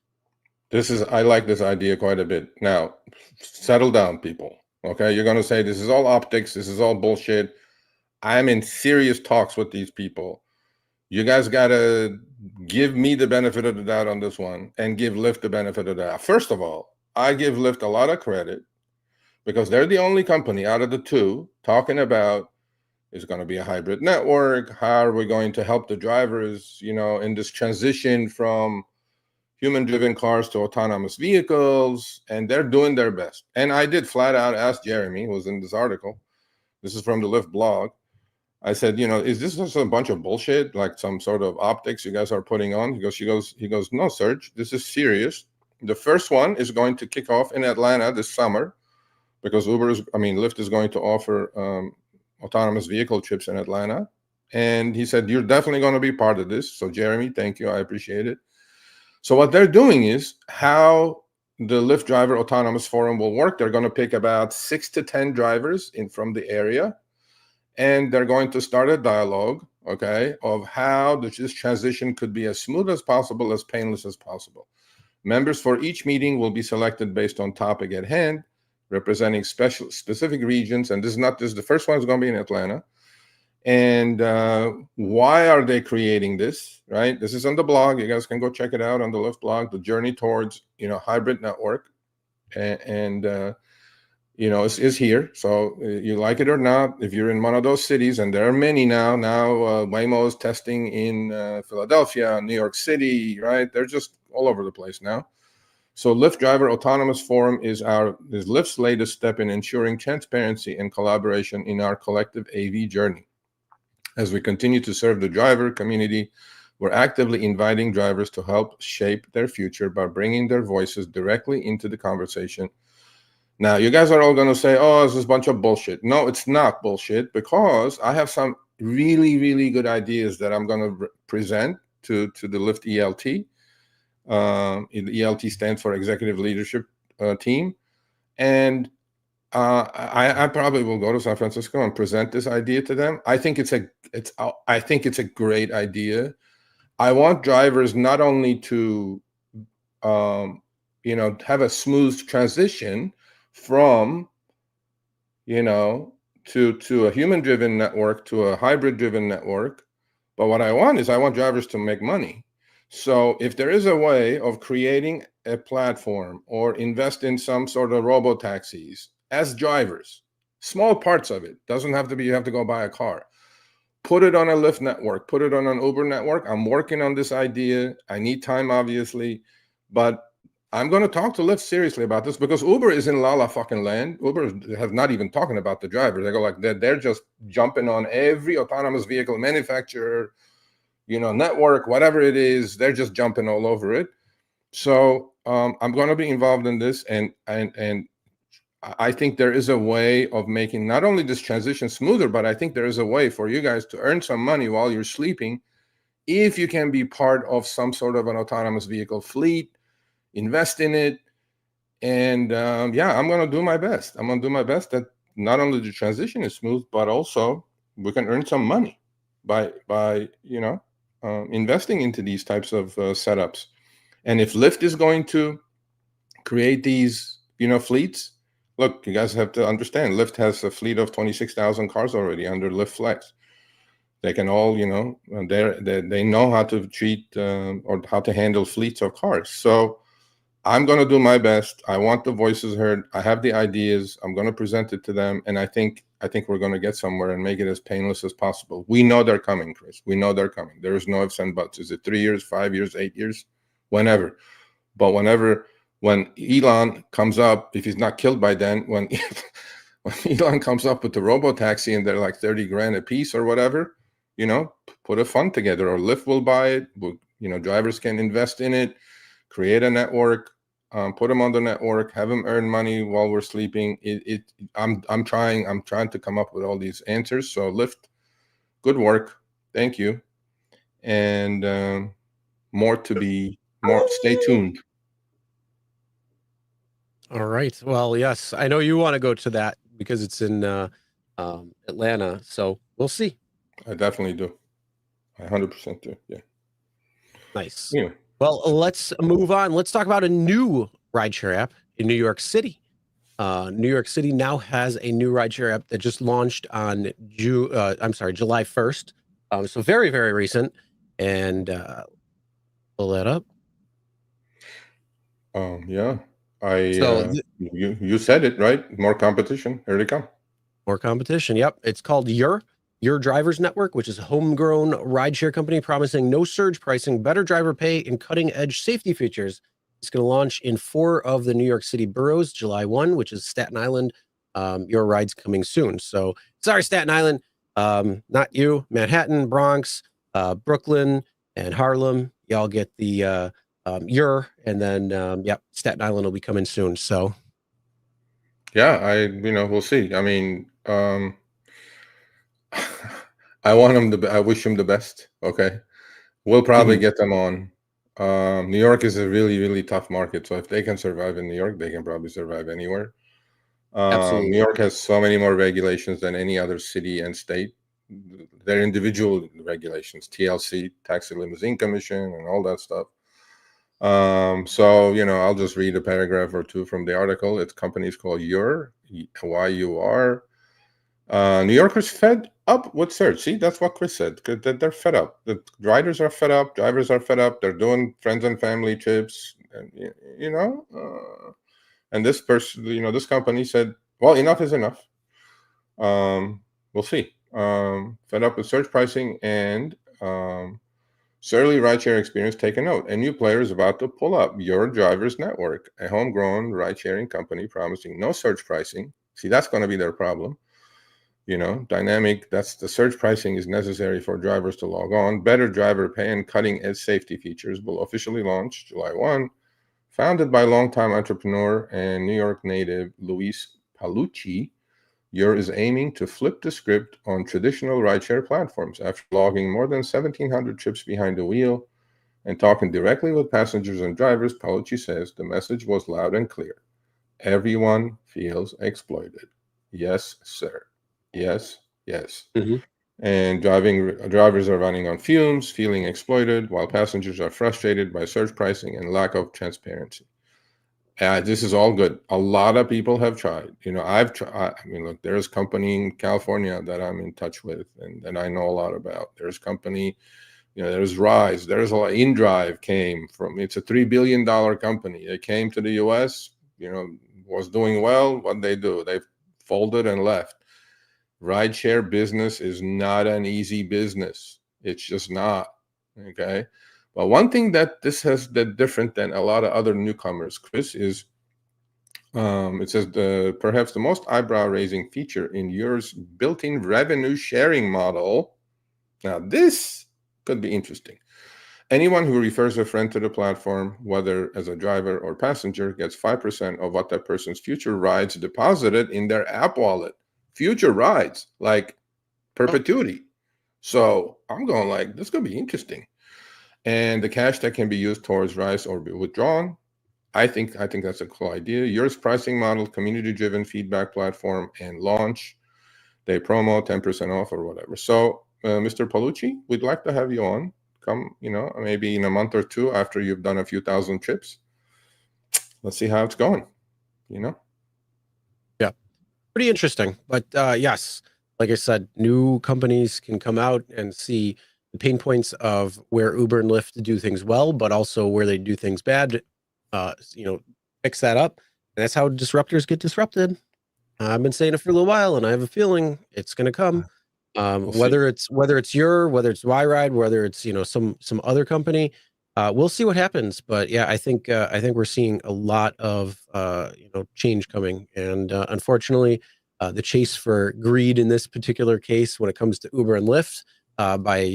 I like this idea quite a bit. Now, settle down, people. Okay, you're going to say this is all optics, this is all bullshit. I'm in serious talks with these people. You guys got to give me the benefit of the doubt on this one and give Lyft the benefit of the doubt. First of all, I give Lyft a lot of credit because they're the only company out of the two talking about is going to be a hybrid network. How are we going to help the drivers, in this transition from human-driven cars to autonomous vehicles? And they're doing their best. And I did flat out ask Jeremy, who was in this article. This is from the Lyft blog. I said, is this just a bunch of bullshit, like some sort of optics you guys are putting on? He goes, no, Serge, this is serious. The first one is going to kick off in Atlanta this summer because Lyft is going to offer autonomous vehicle trips in Atlanta. And he said, you're definitely going to be part of this. So Jeremy, thank you. I appreciate it. So what they're doing is how the Lyft Driver Autonomous Forum will work. They're going to pick about 6 to 10 drivers from the area. And they're going to start a dialogue, okay, of how this transition could be as smooth as possible, as painless as possible. Members for each meeting will be selected based on topic at hand, representing specific regions. And this is not just the first one is going to be in Atlanta. And why are they creating this, right? This is on the blog. You guys can go check it out on the Lyft blog, the journey towards, hybrid network. Is here. So you like it or not, if you're in one of those cities, and there are many now Waymo is testing in Philadelphia, New York City, right? They're just all over the place now. So Lyft Driver Autonomous Forum is Lyft's latest step in ensuring transparency and collaboration in our collective AV journey. As we continue to serve the driver community, we're actively inviting drivers to help shape their future by bringing their voices directly into the conversation. Now, you guys are all going to say, oh, this is a bunch of bullshit. No, it's not bullshit, because I have some really, really good ideas that I'm going to present to the Lyft ELT. The ELT stands for Executive Leadership Team. And I probably will go to San Francisco and present this idea to them. I think it's a great idea. I want drivers not only to, have a smooth transition from, to a human-driven network, to a hybrid-driven network. But what I want drivers to make money. So if there is a way of creating a platform or invest in some sort of robo-taxis as drivers, small parts of it, doesn't have to be you have to go buy a car. Put it on a Lyft network, put it on an Uber network. I'm working on this idea. I need time, obviously, but I'm going to talk to Lyft seriously about this, because Uber is in la fucking land. Uber has not even talking about the drivers. They go like they're just jumping on every autonomous vehicle manufacturer, network, whatever it is. They're just jumping all over it. So I'm going to be involved in this, and I think there is a way of making not only this transition smoother, but I think there is a way for you guys to earn some money while you're sleeping, if you can be part of some sort of an autonomous vehicle fleet. Invest in it, and I'm going to do my best. I'm going to do my best that not only the transition is smooth, but also we can earn some money by investing into these types of setups. And if Lyft is going to create these fleets, look, you guys have to understand, Lyft has a fleet of 26,000 cars already under Lyft Flex. They can all, they know how to treat or how to handle fleets of cars. So I'm going to do my best. I want the voices heard. I have the ideas. I'm going to present it to them. And I think we're going to get somewhere and make it as painless as possible. We know they're coming, Chris. We know they're coming. There is no ifs and buts. Is it 3 years, 5 years, 8 years? Whenever. But when Elon comes up, if he's not killed by then, when Elon comes up with the robo-taxi and they're like 30 grand a piece or whatever, put a fund together, or Lyft will buy it. Drivers can invest in it. Create a network, put them on the network, have them earn money while we're sleeping. I'm trying to come up with all these answers. So Lyft, good work, thank you, and more. Stay tuned. All right. Well, yes, I know you want to go to that because it's in Atlanta. So we'll see. I definitely do. I 100% do. Yeah. Nice. Yeah. Well, let's move on. Let's talk about a new rideshare app in New York City. New York City now has a new rideshare app that just launched on July 1st. So very, very recent. And pull that up. Yeah, So you said it right. More competition. Here they come. more competition. Yep. It's called Your Drivers Network, which is a homegrown rideshare company promising no surge pricing, better driver pay, and cutting edge safety features. It's going to launch in 4 of the New York City boroughs, July 1, which is Staten Island. Your ride's coming soon. So sorry, Staten Island. Not you. Manhattan, Bronx, Brooklyn, and Harlem. Y'all get the and then Staten Island will be coming soon. So Yeah, we'll see. I mean, I want him I wish him the best. Okay, we'll probably get them on. New York is a really, really tough market. So if they can survive in New York, they can probably survive anywhere. absolutely. New York has so many more regulations than any other city and state. They're individual regulations, TLC, Taxi Limousine Commission, and all that stuff. So I'll just read a paragraph or two from the article. Its company is called YUR, YUR. New Yorkers fed up with surge. See, that's what Chris said. They're fed up. The riders are fed up. Drivers are fed up. They're doing friends and family trips, and and this person, this company said, "Well, enough is enough." We'll see. Fed up with surge pricing and surly rideshare experience. Take a note. A new player is about to pull up Your Drivers Network, a homegrown ride-sharing company promising no surge pricing. See, that's going to be their problem. Dynamic, that's the surge pricing is necessary for drivers to log on. Better driver pay and cutting edge safety features will officially launch July 1. Founded by longtime entrepreneur and New York native Luis Palucci, Your is aiming to flip the script on traditional rideshare platforms. After logging more than 1,700 trips behind the wheel and talking directly with passengers and drivers, Palucci says the message was loud and clear. Everyone feels exploited. Yes, sir. Yes. Mm-hmm. And drivers are running on fumes, feeling exploited, while passengers are frustrated by surge pricing and lack of transparency. This is all good. A lot of people have tried. I've tried. I mean, look, there's company in California that I'm in touch with and I know a lot about. There's company, there's Rise. There's a lot. InDrive came from. It's a $3 billion company. It came to the U.S. Was doing well. What they do? They folded and left. Rideshare business is not an easy business. It's just not. Okay. But one thing that this has that different than a lot of other newcomers, Chris, is it says perhaps the most eyebrow-raising feature in Yours built-in revenue sharing model. Now, this could be interesting. Anyone who refers a friend to the platform, whether as a driver or passenger, gets 5% of what that person's future rides deposited in their app wallet. Future rides, like perpetuity. So I'm going like, this could be interesting. And the cash that can be used towards rides or be withdrawn, I think that's a cool idea. Yours pricing model, community-driven feedback platform, and launch. They promo 10% off or whatever. So, Mr. Palucci, we'd like to have you on. Come, maybe in a month or two after you've done a few thousand trips. Let's see how it's going. Yeah, pretty interesting. But yes, like I said, new companies can come out and see the pain points of where Uber and Lyft do things well, but also where they do things bad. Fix that up. And that's how disruptors get disrupted. I've been saying it for a little while, and I have a feeling it's going to come. Whether it's whether it's Y-Ride, whether it's some other company, we'll see what happens. But yeah, I think we're seeing a lot of change coming, and unfortunately, the chase for greed in this particular case, when it comes to Uber and Lyft, by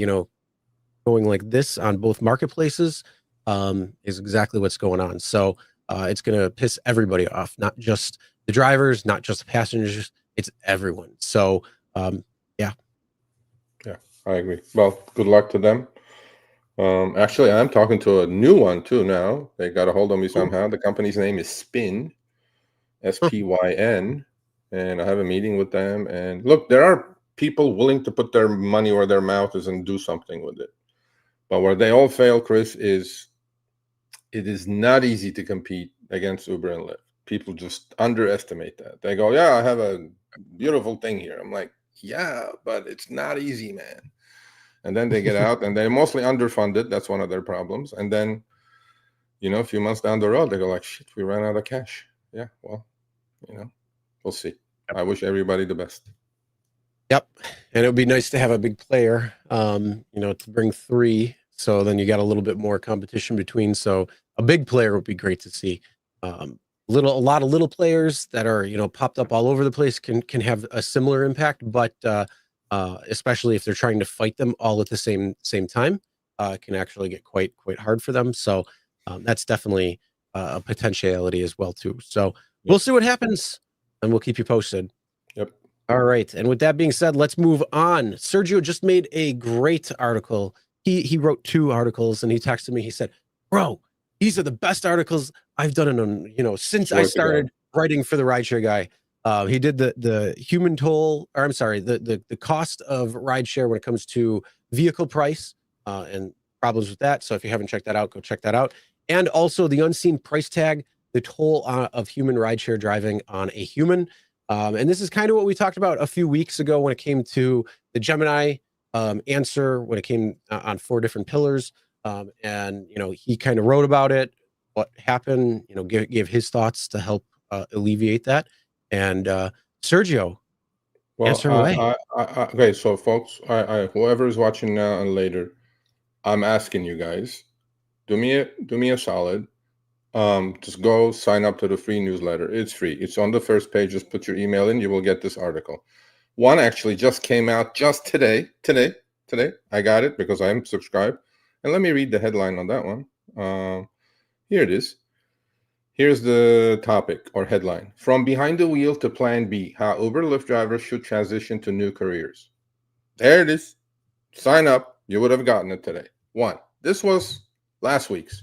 going like this on both marketplaces, is exactly what's going on. So it's going to piss everybody off, not just the drivers, not just the passengers. It's everyone. So Yeah, I agree. Well, good luck to them. Actually, I'm talking to a new one too now. They got a hold of me somehow. The company's name is Spin, SPYN, and I have a meeting with them. And look, there are people willing to put their money where their mouth is and do something with it. But where they all fail, Chris, is it is not easy to compete against Uber and Lyft. People just underestimate that. They go, yeah, I have a beautiful thing here. I'm like, yeah, but it's not easy, man. And then they get out and they're mostly underfunded. That's one of their problems. And then, a few months down the road, they go like, shit, we ran out of cash. Yeah, well, we'll see. I wish everybody the best. Yep. And it would be nice to have a big player, to bring 3. So then you got a little bit more competition between. So a big player would be great to see. A lot of little players that are, popped up all over the place can have a similar impact, but especially if they're trying to fight them all at the same time, it can actually get quite hard for them. So that's definitely a potentiality as well too. So we'll see what happens, and we'll keep you posted. Yep. All right. And with that being said, let's move on. Sergio just made a great article. He wrote 2 articles, and he texted me. He said, "Bro, these are the best articles I've done since I started writing for the Rideshare Guy." He did the human toll, or I'm sorry, the cost of rideshare when it comes to vehicle price and problems with that. So if you haven't checked that out, go check that out. And also the unseen price tag, the toll of human rideshare driving on a human. And this is kind of what we talked about a few weeks ago when it came to the Gemini answer, when it came on 4 different pillars. And he kind of wrote about it, what happened, gave his thoughts to help alleviate that. And Sergio, answer away. Okay, so folks, whoever is watching now and later, I'm asking you guys, do me a solid. Just go sign up to the free newsletter. It's free. It's on the first page. Just put your email in. You will get this article. One actually just came out just today. Today, I got it because I'm subscribed. And let me read the headline on that one. Here it is. Here's the topic or headline. From behind the wheel to plan B, how Uber Lyft drivers should transition to new careers. There it is. Sign up. You would have gotten it today. 1. This was last week's.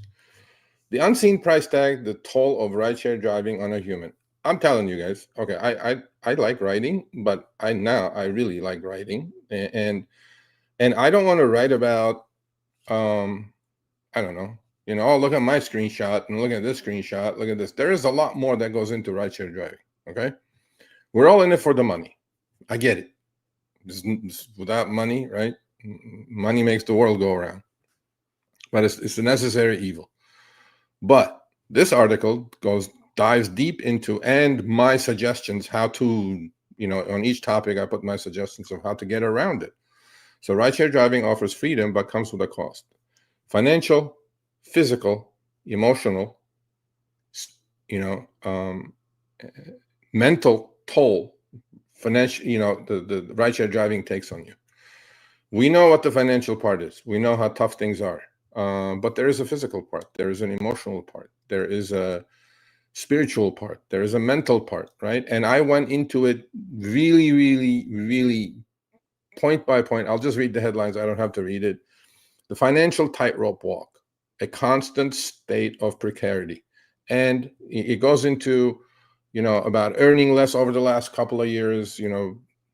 The unseen price tag, the toll of rideshare driving on a human. I'm telling you guys, okay, I like writing, but I really like writing. And I don't want to write about, I don't know, oh, look at my screenshot and look at this screenshot. Look at this. There is a lot more that goes into rideshare driving, okay? We're all in it for the money. I get it. Without money, right? Money makes the world go around. But it's a necessary evil. But this article dives deep into, and my suggestions how to, on each topic, I put my suggestions of how to get around it. So rideshare driving offers freedom, but comes with a cost. Financial, physical, emotional, mental toll, financial, the rideshare driving takes on you. We know what the financial part is. We know how tough things are. But there is a physical part. There is an emotional part. There is a spiritual part. There is a mental part, right? And I went into it really, really, really point by point. I'll just read the headlines. I don't have to read it. The financial tightrope walk, a constant state of precarity. And it goes into, about earning less over the last couple of years,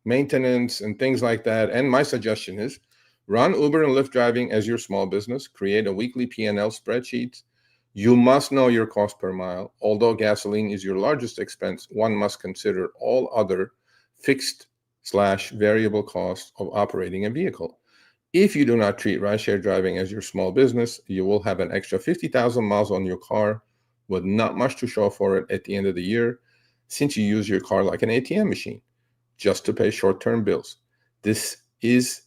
maintenance and things like that. And my suggestion is, run Uber and Lyft driving as your small business. Create a weekly P&L spreadsheet. You must know your cost per mile. Although gasoline is your largest expense, one must consider all other fixed/variable costs of operating a vehicle. If you do not treat rideshare driving as your small business, you will have an extra 50,000 miles on your car with not much to show for it at the end of the year, since you use your car like an ATM machine just to pay short-term bills. This is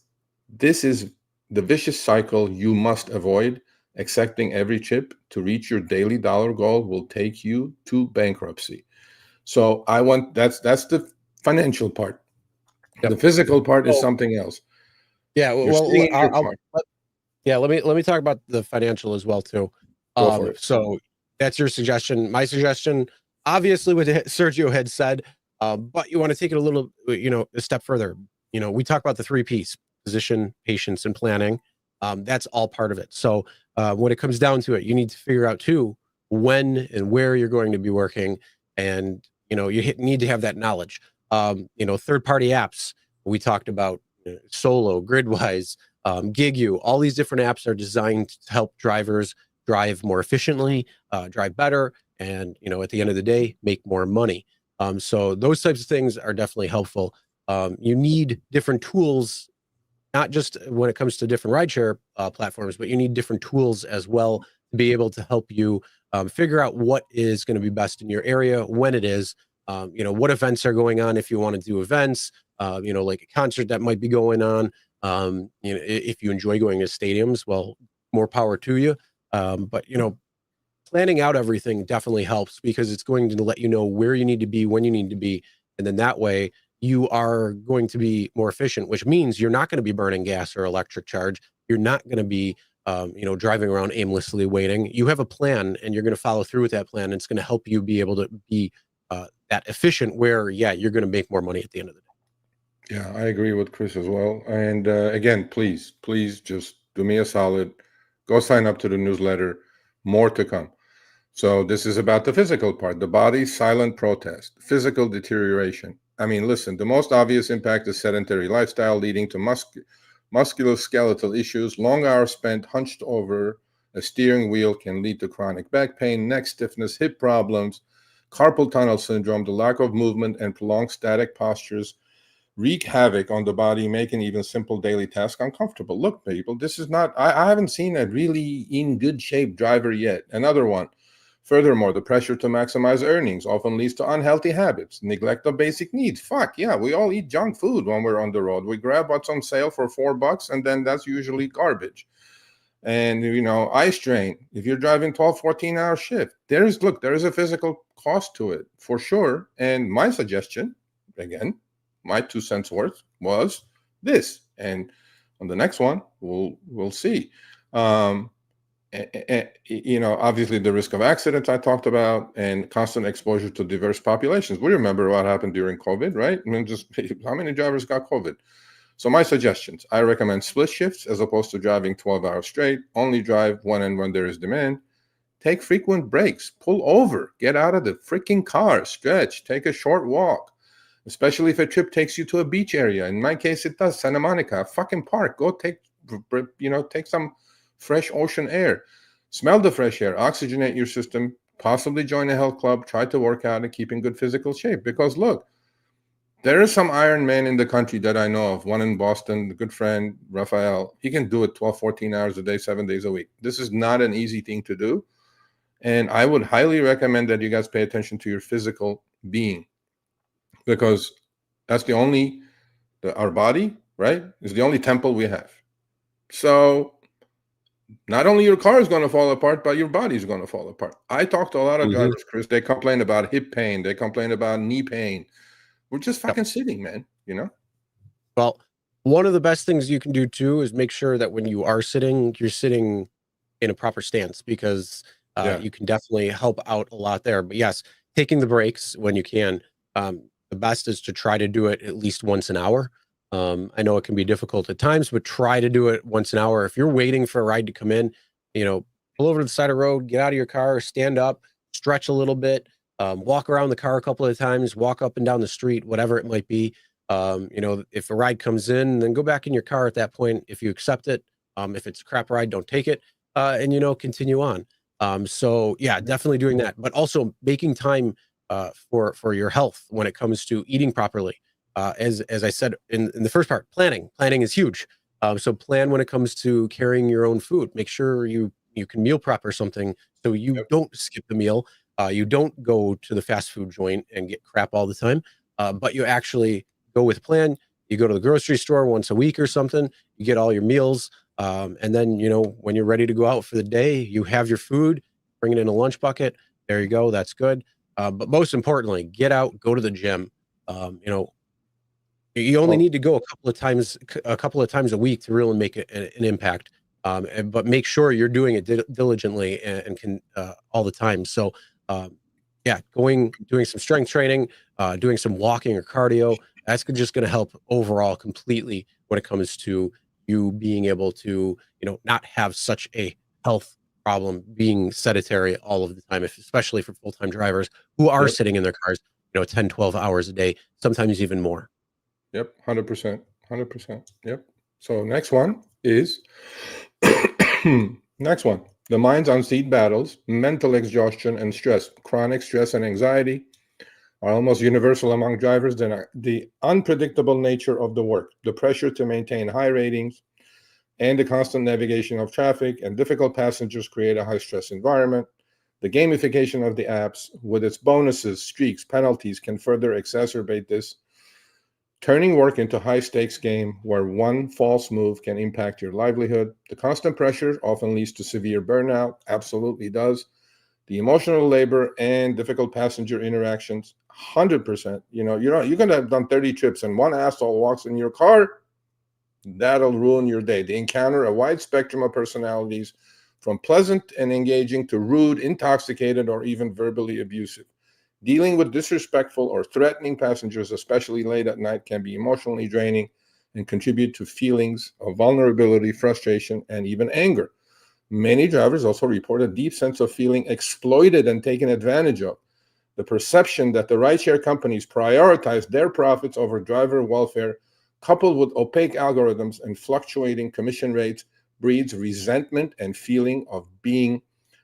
the vicious cycle you must avoid. Accepting every chip to reach your daily dollar goal will take you to bankruptcy. So that's the financial part. Yep. The physical part is something else. Yeah, let me talk about the financial as well too. Go for it. So that's your suggestion. My suggestion, obviously, what Sergio had said, but you want to take it a little, a step further. We talk about the 3 P's: position, patience, and planning. That's all part of it. So when it comes down to it, you need to figure out too when and where you're going to be working, and you need to have that knowledge. Third-party apps. We talked about Solo, Gridwise, Gigu. All these different apps are designed to help drivers drive more efficiently, drive better, and at the end of the day, make more money. So those types of things are definitely helpful. You need different tools, not just when it comes to different rideshare platforms, but you need different tools as well to be able to help you figure out what is going to be best in your area, when it is, what events are going on if you want to do events, like a concert that might be going on. If you enjoy going to stadiums, well, more power to you. But planning out everything definitely helps because it's going to let you know where you need to be, when you need to be, and then that way you are going to be more efficient, which means you're not going to be burning gas or electric charge. You're not going to be, driving around aimlessly waiting. You have a plan and you're going to follow through with that plan. And it's going to help you be able to be that efficient where, you're going to make more money at the end of the day. Yeah, I agree with Chris as well. And again, please just do me a solid. Go sign up to the newsletter. More to come. So this is about the physical part, the body's silent protest, physical deterioration. I mean, listen, the most obvious impact is sedentary lifestyle leading to musculoskeletal issues. Long hours spent hunched over a steering wheel can lead to chronic back pain, neck stiffness, hip problems, carpal tunnel syndrome. The lack of movement and prolonged static postures wreak havoc on the body, making even simple daily tasks uncomfortable. Look, people, this is not, I haven't seen a really in good shape driver yet. Another one. Furthermore, the pressure to maximize earnings often leads to unhealthy habits, neglect of basic needs. Fuck yeah, we all eat junk food when we're on the road. We grab what's on sale for $4, and then that's usually garbage. And, eye strain. If you're driving 12, 14-hour shift, there is a physical cost to it for sure. And my suggestion, again, my 2 cents worth was this. And on the next one, we'll see. Obviously the risk of accidents I talked about and constant exposure to diverse populations. We remember what happened during COVID, right? I mean, just how many drivers got COVID? So my suggestions, I recommend split shifts as opposed to driving 12 hours straight. Only drive when and when there is demand. Take frequent breaks. Pull over. Get out of the freaking car. Stretch. Take a short walk. Especially if a trip takes you to a beach area. In my case, it does. Santa Monica, fucking park. Go take some fresh ocean air. Smell the fresh air. Oxygenate your system. Possibly join a health club. Try to work out and keep in good physical shape. Because look, there is some Iron Man in the country that I know of. One in Boston, a good friend, Raphael. He can do it 12, 14 hours a day, 7 days a week. This is not an easy thing to do. And I would highly recommend that you guys pay attention to your physical being. Because that's our body, right, is the only temple we have. So not only your car is going to fall apart, but your body is going to fall apart. I talk to a lot of drivers, Chris. They complain about hip pain. They complain about knee pain. We're just fucking sitting, man, Well, one of the best things you can do too is make sure that when you are sitting, you're sitting in a proper stance because you can definitely help out a lot there. But yes, taking the breaks when you can. The best is to try to do it at least once an hour. I know it can be difficult at times, but try to do it once an hour. If you're waiting for a ride to come in, pull over to the side of the road, get out of your car, stand up, stretch a little bit, walk around the car a couple of times, walk up and down the street, whatever it might be. If a ride comes in, then go back in your car at that point. If you accept it, if it's a crap ride, don't take it, and continue on. So yeah, definitely doing that, but also making time for your health when it comes to eating properly. As I said in the first part, planning is huge. So plan when it comes to carrying your own food. Make sure you can meal prep or something so you don't skip the meal. You don't go to the fast food joint and get crap all the time, but you actually go with plan. You go to the grocery store once a week or something. You get all your meals, and then when you're ready to go out for the day, you have your food. Bring it in a lunch bucket. There you go. That's good. But most importantly, get out, go to the gym. You only need to go a couple of times a week to really make an impact. But make sure you're doing it diligently and can all the time. So, doing some strength training, doing some walking or cardio, that's just going to help overall completely when it comes to you being able to, not have such a health problem being sedentary all of the time, especially for full-time drivers who are sitting in their cars, 10, 12 hours a day, sometimes even more. Yep, 100%. 100%. Yep. So next one is next one. The mind's on-seat battles, mental exhaustion, and stress. Chronic stress and anxiety are almost universal among drivers. The unpredictable nature of the work, the pressure to maintain high ratings, and the constant navigation of traffic and difficult passengers create a high-stress environment. The gamification of the apps, with its bonuses, streaks, penalties, can further exacerbate this, turning work into a high-stakes game where one false move can impact your livelihood. The constant pressure often leads to severe burnout, absolutely does. The emotional labor and difficult passenger interactions, 100%. You're going to have done 30 trips and one asshole walks in your car, that'll ruin your day. They encounter a wide spectrum of personalities, from pleasant and engaging to rude, intoxicated, or even verbally abusive. Dealing with disrespectful or threatening passengers, especially late at night, can be emotionally draining and contribute to feelings of vulnerability, frustration, and even anger. Many drivers also report a deep sense of feeling exploited and taken advantage of. The perception that the rideshare companies prioritize their profits over driver welfare, coupled with opaque algorithms and fluctuating commission rates, breeds resentment and feeling of being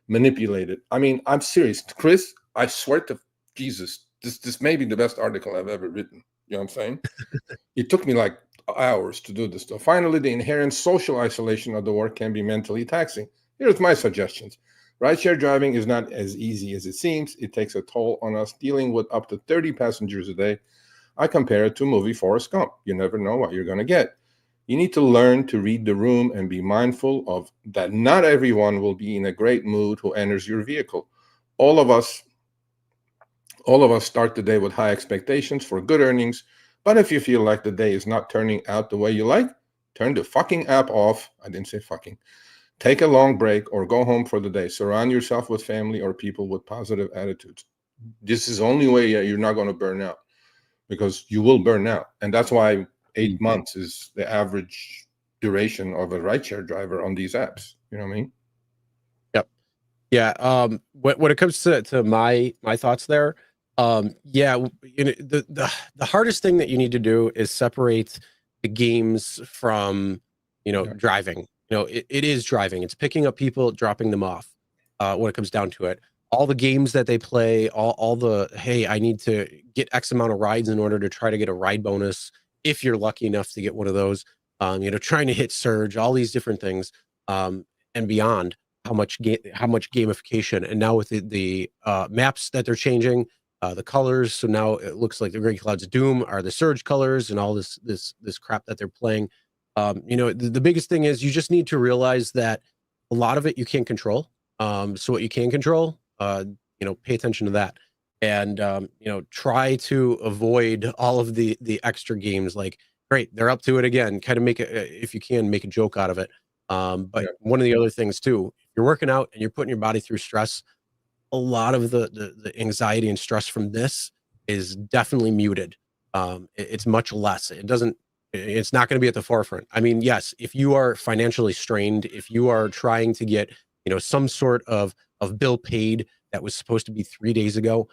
manipulated. I mean, I'm serious. Chris, I swear to Jesus, this may be the best article I've ever written. You know what I'm saying? It took me like hours to do this stuff. Finally, the inherent social isolation of the work can be mentally taxing. Here's my suggestions. Rideshare driving is not as easy as it seems. It takes a toll on us, dealing with up to 30 passengers a day. I compare it to movie Forrest Gump. You never know what you're going to get. You need to learn to read the room and be mindful of that not everyone will be in a great mood who enters your vehicle. All of us start the day with high expectations for good earnings, but if you feel like the day is not turning out the way you like, turn the fucking app off. I didn't say fucking. Take a long break or go home for the day. Surround yourself with family or people with positive attitudes. This is the only way you're not going to burn out, because you will burn out. And that's why 8 months is the average duration of a rideshare driver on these apps. You know what I mean? Yep. Yeah. When it comes to my thoughts there, the hardest thing that you need to do is separate the games from, driving. It is driving. It's picking up people, dropping them off. When it comes down to it, all the games that they play, all the, hey, I need to get X amount of rides in order to try to get a ride bonus. If you're lucky enough to get one of those, trying to hit surge, all these different things, and beyond. How much gamification, and now with the maps that they're changing, the colors. So now it looks like the Great Clouds of Doom are the surge colors, and all this crap that they're playing. The biggest thing is you just need to realize that a lot of it you can't control. So what you can control, pay attention to that, and try to avoid all of the extra games. Like, great, they're up to it again. Kind of make it, if you can, make a joke out of it. But one of the other things too, if you're working out and you're putting your body through stress, a lot of the anxiety and stress from this is definitely muted. It's much less. It's not going to be at the forefront. I mean, yes, if you are financially strained, if you are trying to get, some sort of bill paid that was supposed to be 3 days ago,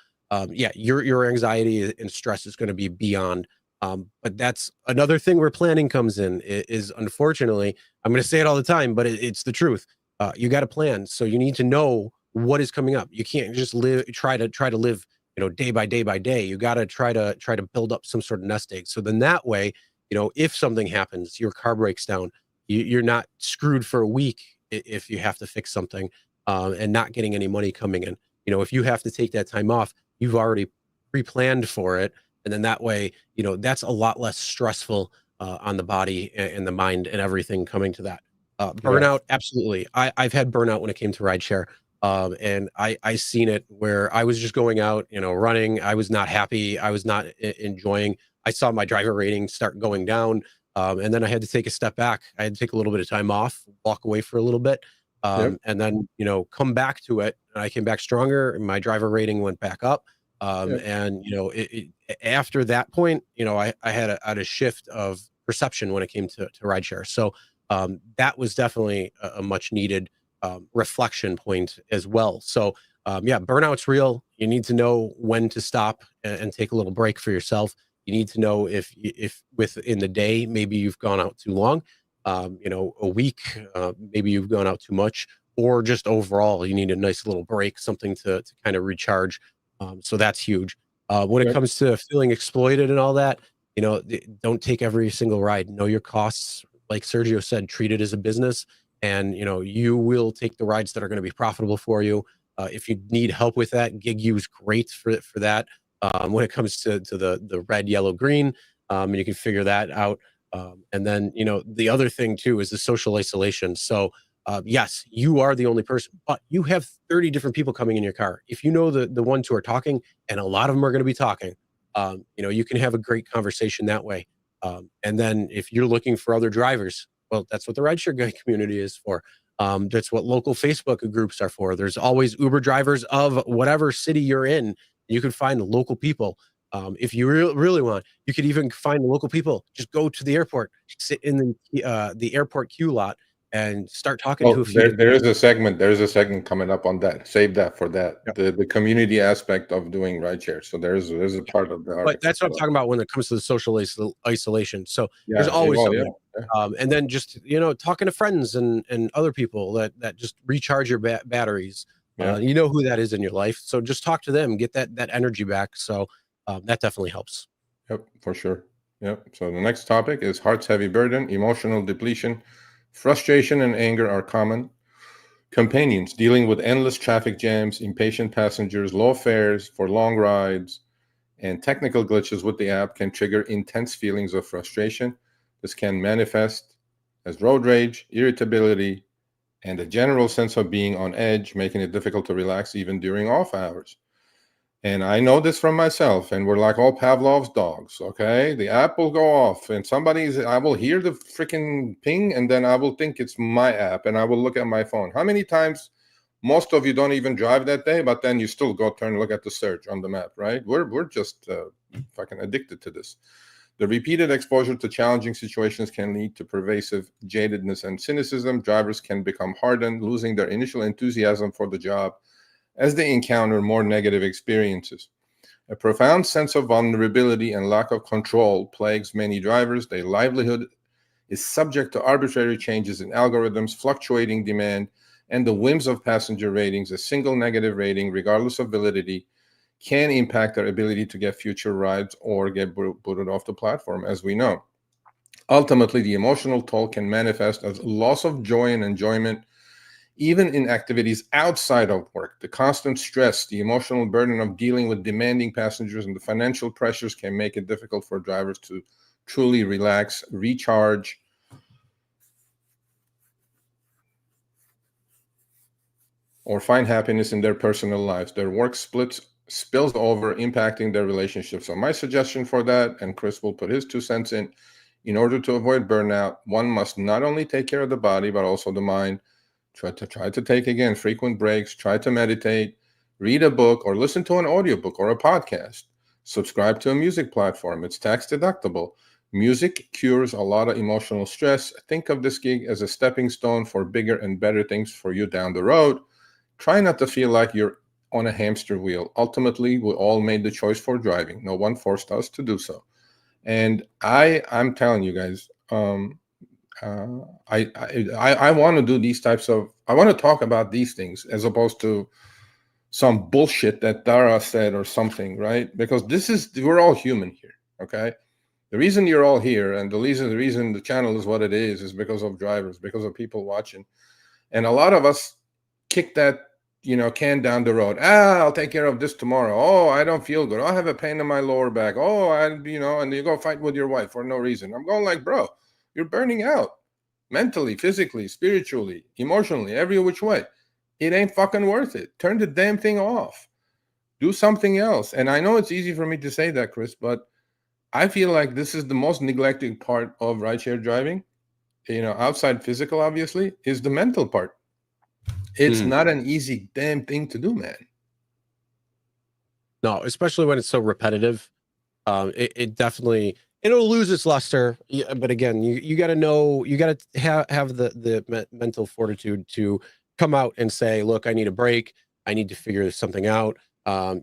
your anxiety and stress is going to be beyond. But that's another thing where planning comes in, is unfortunately, I'm going to say it all the time, but it's the truth. You got to plan. So you need to know what is coming up. You can't just try to live, day by day by day. You got to try to build up some sort of nest egg. So then that way, if something happens, your car breaks down, you're not screwed for a week if you have to fix something, and not getting any money coming in. If you have to take that time off, you've already pre-planned for it. And then that way, that's a lot less stressful on the body and the mind and everything coming to that. Burnout, absolutely. I've had burnout when it came to rideshare. And I seen it where I was just going out, running. I was not happy. I was not enjoying. I saw my driver rating start going down. And then I had to take a step back. I had to take a little bit of time off, walk away for a little bit. And then, come back to it. And I came back stronger, and my driver rating went back up. And, after that point, I had a shift of perception when it came to rideshare. So that was definitely a much needed reflection point as well. So burnout's real. You need to know when to stop and take a little break for yourself. You need to know if within the day, maybe you've gone out too long, a week, maybe you've gone out too much, or just overall, you need a nice little break, something to kind of recharge. So that's huge. When it Yep. comes to feeling exploited and all that, don't take every single ride. Know your costs. Like Sergio said, treat it as a business, and you will take the rides that are going to be profitable for you. If you need help with that, Gig U is great for that. When it comes to the red, yellow, green, you can figure that out. And then the other thing too is the social isolation. So yes, you are the only person, but you have 30 different people coming in your car. If you know the ones who are talking, and a lot of them are going to be talking, you can have a great conversation that way. And then if you're looking for other drivers, well, that's what the rideshare guy community is for. That's what local Facebook groups are for. There's always Uber drivers of whatever city you're in. You can find local people. If you really want, you could even find local people. Just go to the airport, sit in the airport queue lot, and start talking to Well, a few. there is a segment. There is a segment coming up on that. Save that for that. Yep. The community aspect of doing rideshare. So there's a part of the article. But that's what I'm talking about when it comes to the social isolation. So Yeah. there's always Well, something. yeah. And then just talking to friends and other people that just recharge your batteries. Yeah. You know who that is in your life, so just talk to them, get that energy back. So that definitely helps. Yep, for sure. Yep. So the next topic is heart's heavy burden, emotional depletion, frustration, and anger are common companions dealing with endless traffic jams, impatient passengers, low fares for long rides, and technical glitches with the app can trigger intense feelings of frustration. This can manifest as road rage, irritability, and a general sense of being on edge, making it difficult to relax even during off hours. And I know this from myself, and we're like all Pavlov's dogs, okay? The app will go off, and I will hear the freaking ping, and then I will think it's my app, and I will look at my phone. How many times, most of you don't even drive that day, but then you still go turn and look at the search on the map, right? We're just fucking addicted to this. The repeated exposure to challenging situations can lead to pervasive jadedness and cynicism. Drivers can become hardened, losing their initial enthusiasm for the job as they encounter more negative experiences. A profound sense of vulnerability and lack of control plagues many drivers. Their livelihood is subject to arbitrary changes in algorithms, fluctuating demand, and the whims of passenger ratings. A single negative rating, regardless of validity, can impact their ability to get future rides or get booted off the platform, as we know. Ultimately, the emotional toll can manifest as loss of joy and enjoyment, even in activities outside of work. The constant stress, the emotional burden of dealing with demanding passengers, and the financial pressures can make it difficult for drivers to truly relax, recharge, or find happiness in their personal lives. Their work spills over, impacting their relationships. So my suggestion for that, and Chris will put his 2 cents in order to avoid burnout, one must not only take care of the body, but also the mind. Try to take, again, frequent breaks, try to meditate, read a book, or listen to an audiobook or a podcast. Subscribe to a music platform. It's tax deductible. Music cures a lot of emotional stress. Think of this gig as a stepping stone for bigger and better things for you down the road. Try not to feel like you're on a hamster wheel. Ultimately, we all made the choice for driving. No one forced us to do so. And I'm telling you guys, I want to do these types of, I want to talk about these things as opposed to some bullshit that Dara said or something, right? Because we're all human here, okay? The reason you're all here and the reason the channel is what it is because of drivers, because of people watching. And a lot of us kick that, can down the road. I'll take care of this tomorrow. Oh, I don't feel good. I have a pain in my lower back. Oh, and you go fight with your wife for no reason. I'm going like, bro, you're burning out mentally, physically, spiritually, emotionally, every which way. It ain't fucking worth it. Turn the damn thing off. Do something else. And I know it's easy for me to say that, Chris, but I feel like this is the most neglected part of rideshare driving, outside physical, obviously, is the mental part. It's not an easy damn thing to do, man. No, especially when it's so repetitive. It definitely, it'll lose its luster. But again, you got to know, you got to have the mental fortitude to come out and say, look, I need a break. I need to figure something out. I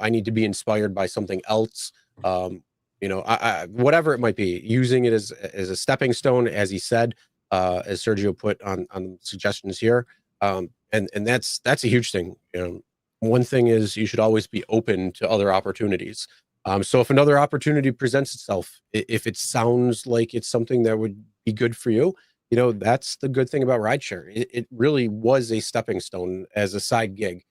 need to be inspired by something else. Whatever it might be, using it as a stepping stone, as he said, as Sergio put on suggestions here. And that's a huge thing. One thing is you should always be open to other opportunities. So if another opportunity presents itself, if it sounds like it's something that would be good for you, that's the good thing about rideshare. It really was a stepping stone as a side gig.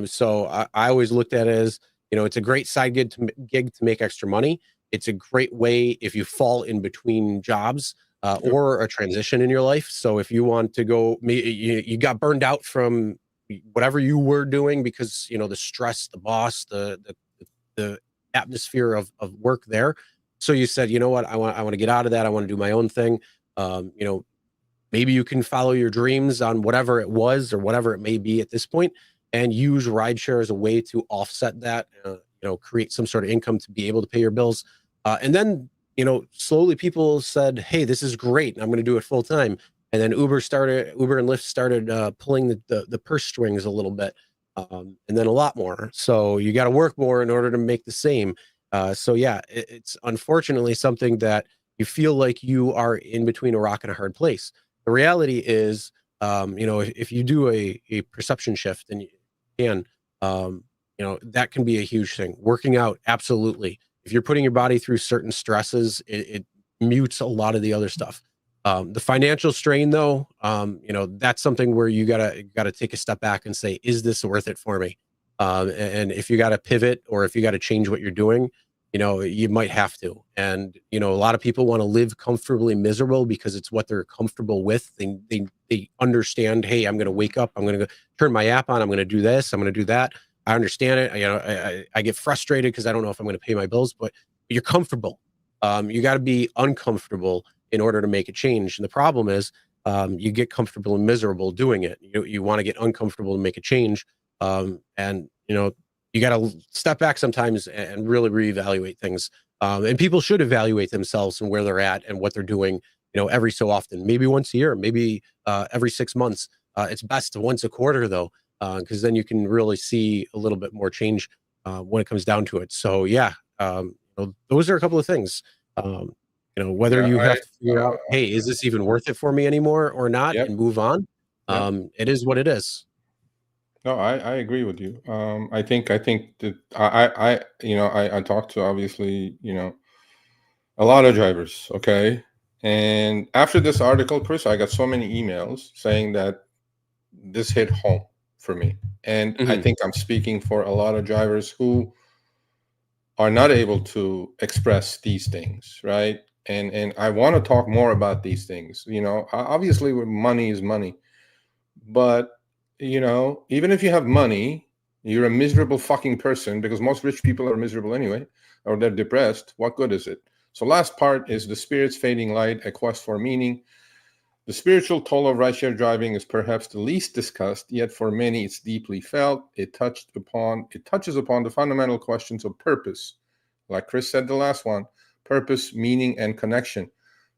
So I always looked at it as, it's a great side gig to make extra money. It's a great way if you fall in between jobs or a transition in your life. So if you want to go, you got burned out from whatever you were doing because the stress, the boss, the atmosphere of work there. So you said, you know what, I want to get out of that. I want to do my own thing. Maybe you can follow your dreams on whatever it was or whatever it may be at this point, and use rideshare as a way to offset that. Create some sort of income to be able to pay your bills, and then slowly people said, hey, this is great, I'm going to do it full time. And then Uber and Lyft started pulling the purse strings a little bit, and then a lot more. So you got to work more in order to make the same. So yeah, it's unfortunately something that you feel like you are in between a rock and a hard place. The reality is, if you do a perception shift, and you can, that can be a huge thing. Working out, absolutely. If you're putting your body through certain stresses, it mutes a lot of the other stuff. The financial strain, though, that's something where you gotta take a step back and say, is this worth it for me? And if you got to pivot, or if you got to change what you're doing, you might have to. And a lot of people want to live comfortably miserable because it's what they're comfortable with. They understand, hey, I'm going to wake up, I'm going to go turn my app on, I'm going to do this, I'm going to do that. I understand it. I get frustrated because I don't know if I'm going to pay my bills, but you're comfortable. You got to be uncomfortable in order to make a change. And the problem is, you get comfortable and miserable doing it. You want to get uncomfortable to make a change. And you got to step back sometimes and really reevaluate things. And people should evaluate themselves and where they're at and what they're doing, every so often, maybe once a year, maybe every 6 months. It's best once a quarter, though, because then you can really see a little bit more change when it comes down to it. So yeah, those are a couple of things. Whether you have to figure out, hey, is this even worth it for me anymore or not, and move on. It is what it is. No, I agree with you. I think that I talked to, obviously, a lot of drivers. Okay. And after this article, Chris, I got so many emails saying that this hit home for me. And I think I'm speaking for a lot of drivers who are not able to express these things, right? And I want to talk more about these things. Obviously, money is money, but even if you have money, you're a miserable fucking person, because most rich people are miserable anyway, or they're depressed. What good is it? So last part is the spirit's fading light, a quest for meaning. The spiritual toll of rideshare driving is perhaps the least discussed, yet for many it's deeply felt. It touches upon the fundamental questions of purpose. Like Chris said, the last one, purpose, meaning, and connection.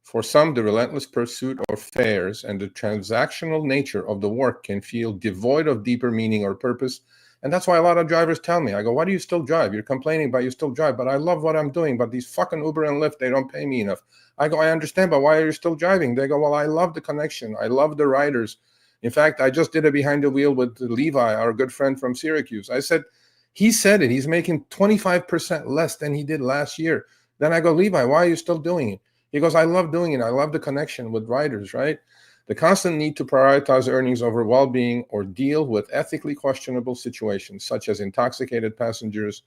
For some, the relentless pursuit of fares and the transactional nature of the work can feel devoid of deeper meaning or purpose. And that's why a lot of drivers tell me, I go, why do you still drive? You're complaining, but you still drive. But I love what I'm doing. But these fucking Uber and Lyft, they don't pay me enough. I go, I understand, but why are you still driving? They go, well, I love the connection. I love the riders. In fact, I just did a behind the wheel with Levi, our good friend from Syracuse. I said, he said it. He's making 25% less than he did last year. Then I go, Levi, why are you still doing it? He goes, I love doing it. I love the connection with riders, right? The constant need to prioritize earnings over well-being or deal with ethically questionable situations, such as intoxicated passengers,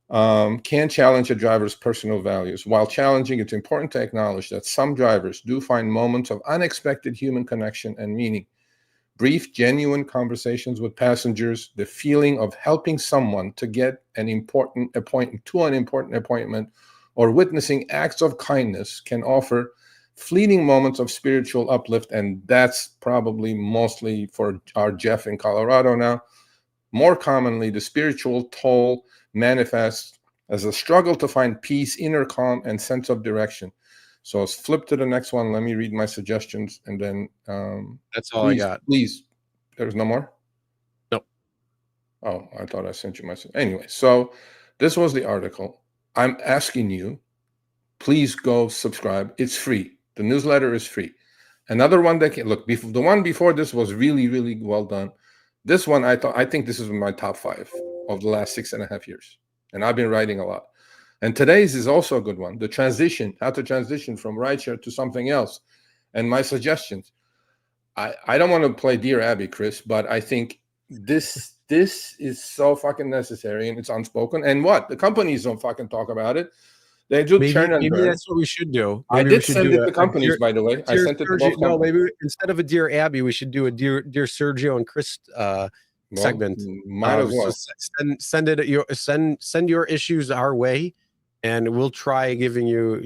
can challenge a driver's personal values. While challenging, it's important to acknowledge that some drivers do find moments of unexpected human connection and meaning. Brief, genuine conversations with passengers, the feeling of helping someone to get an important appointment, or witnessing acts of kindness can offer fleeting moments of spiritual uplift. And that's probably mostly for our Jeff in Colorado now. More commonly, the spiritual toll manifests as a struggle to find peace, inner calm, and sense of direction. So let's flip to the next one. Let me read my suggestions, and then that's all I got. Please, there's no more? Nope. Oh, I thought I sent you my... Anyway, so this was the article. I'm asking you, please go subscribe. It's free. The newsletter is free. Another one that can look. The one before this was really, really well done. This one, I think this is my top 5 of the last 6.5 years, and I've been writing a lot. And today's is also a good one. The transition, how to transition from rideshare to something else, and my suggestions. I don't want to play Dear Abby, Chris, but I think this is so fucking necessary, and it's unspoken. And what? The companies don't fucking talk about it. They do churn and burn. That's what we should do. I did send it to companies, by the way. I sent it to both companies. No, maybe instead of a Dear Abby, we should do a Dear Sergio and Chris segment. Might as well. So send your issues our way, and we'll try giving you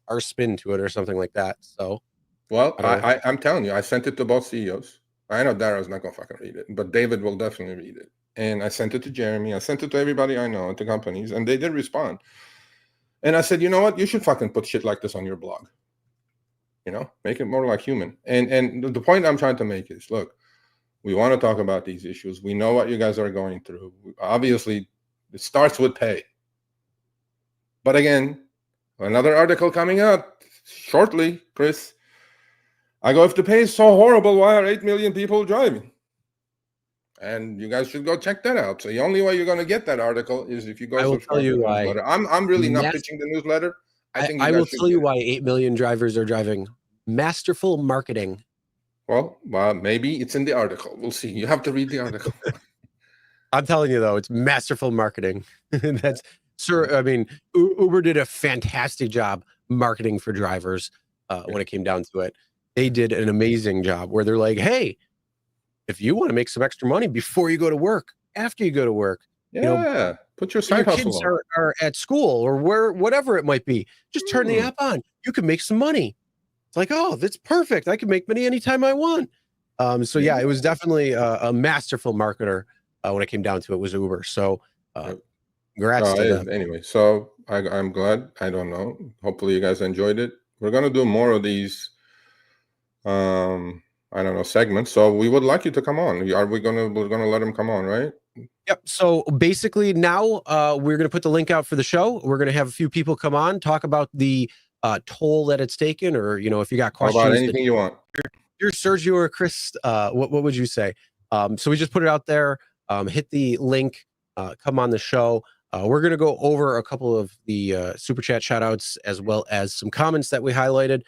our spin to it or something like that. So, well, I'm telling you, I sent it to both CEOs. I know Dara's not gonna fucking read it, but David will definitely read it. And I sent it to Jeremy. I sent it to everybody I know at the companies, and they did respond. And I said, you know what? You should fucking put shit like this on your blog. Make it more like human. And the point I'm trying to make is, look, we want to talk about these issues. We know what you guys are going through. Obviously, it starts with pay. But again, another article coming out shortly, Chris. I go, if the pay is so horrible, why are 8 million people driving? And you guys should go check that out. So the only way you're going to get that article is if you go. I will tell you why. I'm really not pitching the newsletter. I will tell you why 8 million drivers are driving. Masterful marketing. Well, maybe it's in the article. We'll see. You have to read the article. I'm telling you, though, it's masterful marketing. That's sir. I mean, Uber did a fantastic job marketing for drivers when it came down to it. They did an amazing job where they're like, hey, if you want to make some extra money before you go to work, after you go to work, put your side hustle kids are at school or whatever it might be, just turn the app on. You can make some money. It's like, oh, that's perfect. I can make money anytime I want. So yeah, it was definitely a masterful marketer when it came down to it was Uber. So congrats to them. Anyway, so I'm glad. I don't know. Hopefully you guys enjoyed it. We're going to do more of these I don't know, segments. So we would like you to come on. We're gonna let him come on, right? Yep. So basically now we're gonna put the link out for the show. We're gonna have a few people come on, talk about the toll that it's taken, or if you got questions about anything you want. You're Sergio or Chris, what would you say? So we just put it out there. Hit the link, come on the show. We're gonna go over a couple of the super chat shout outs as well as some comments that we highlighted.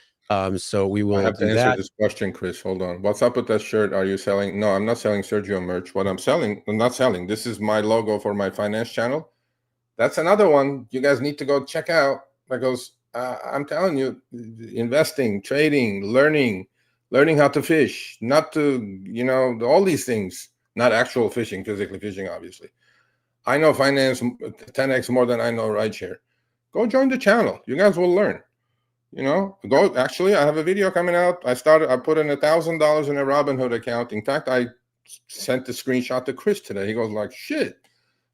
So we will I have to answer that. this question, Chris. Hold on. What's up with that shirt? Are you selling? No, I'm not selling Sergio merch. What I'm not selling. This is my logo for my finance channel. That's another one you guys need to go check out. Because I'm telling you, investing, trading, learning how to fish, not to, all these things, not actual fishing, physically fishing, obviously. I know finance 10x more than I know rideshare. Go join the channel. You guys will learn. Go. Actually, I have a video coming out. I put in $1,000 in a Robinhood account. In fact, I sent the screenshot to Chris today. He goes like, shit.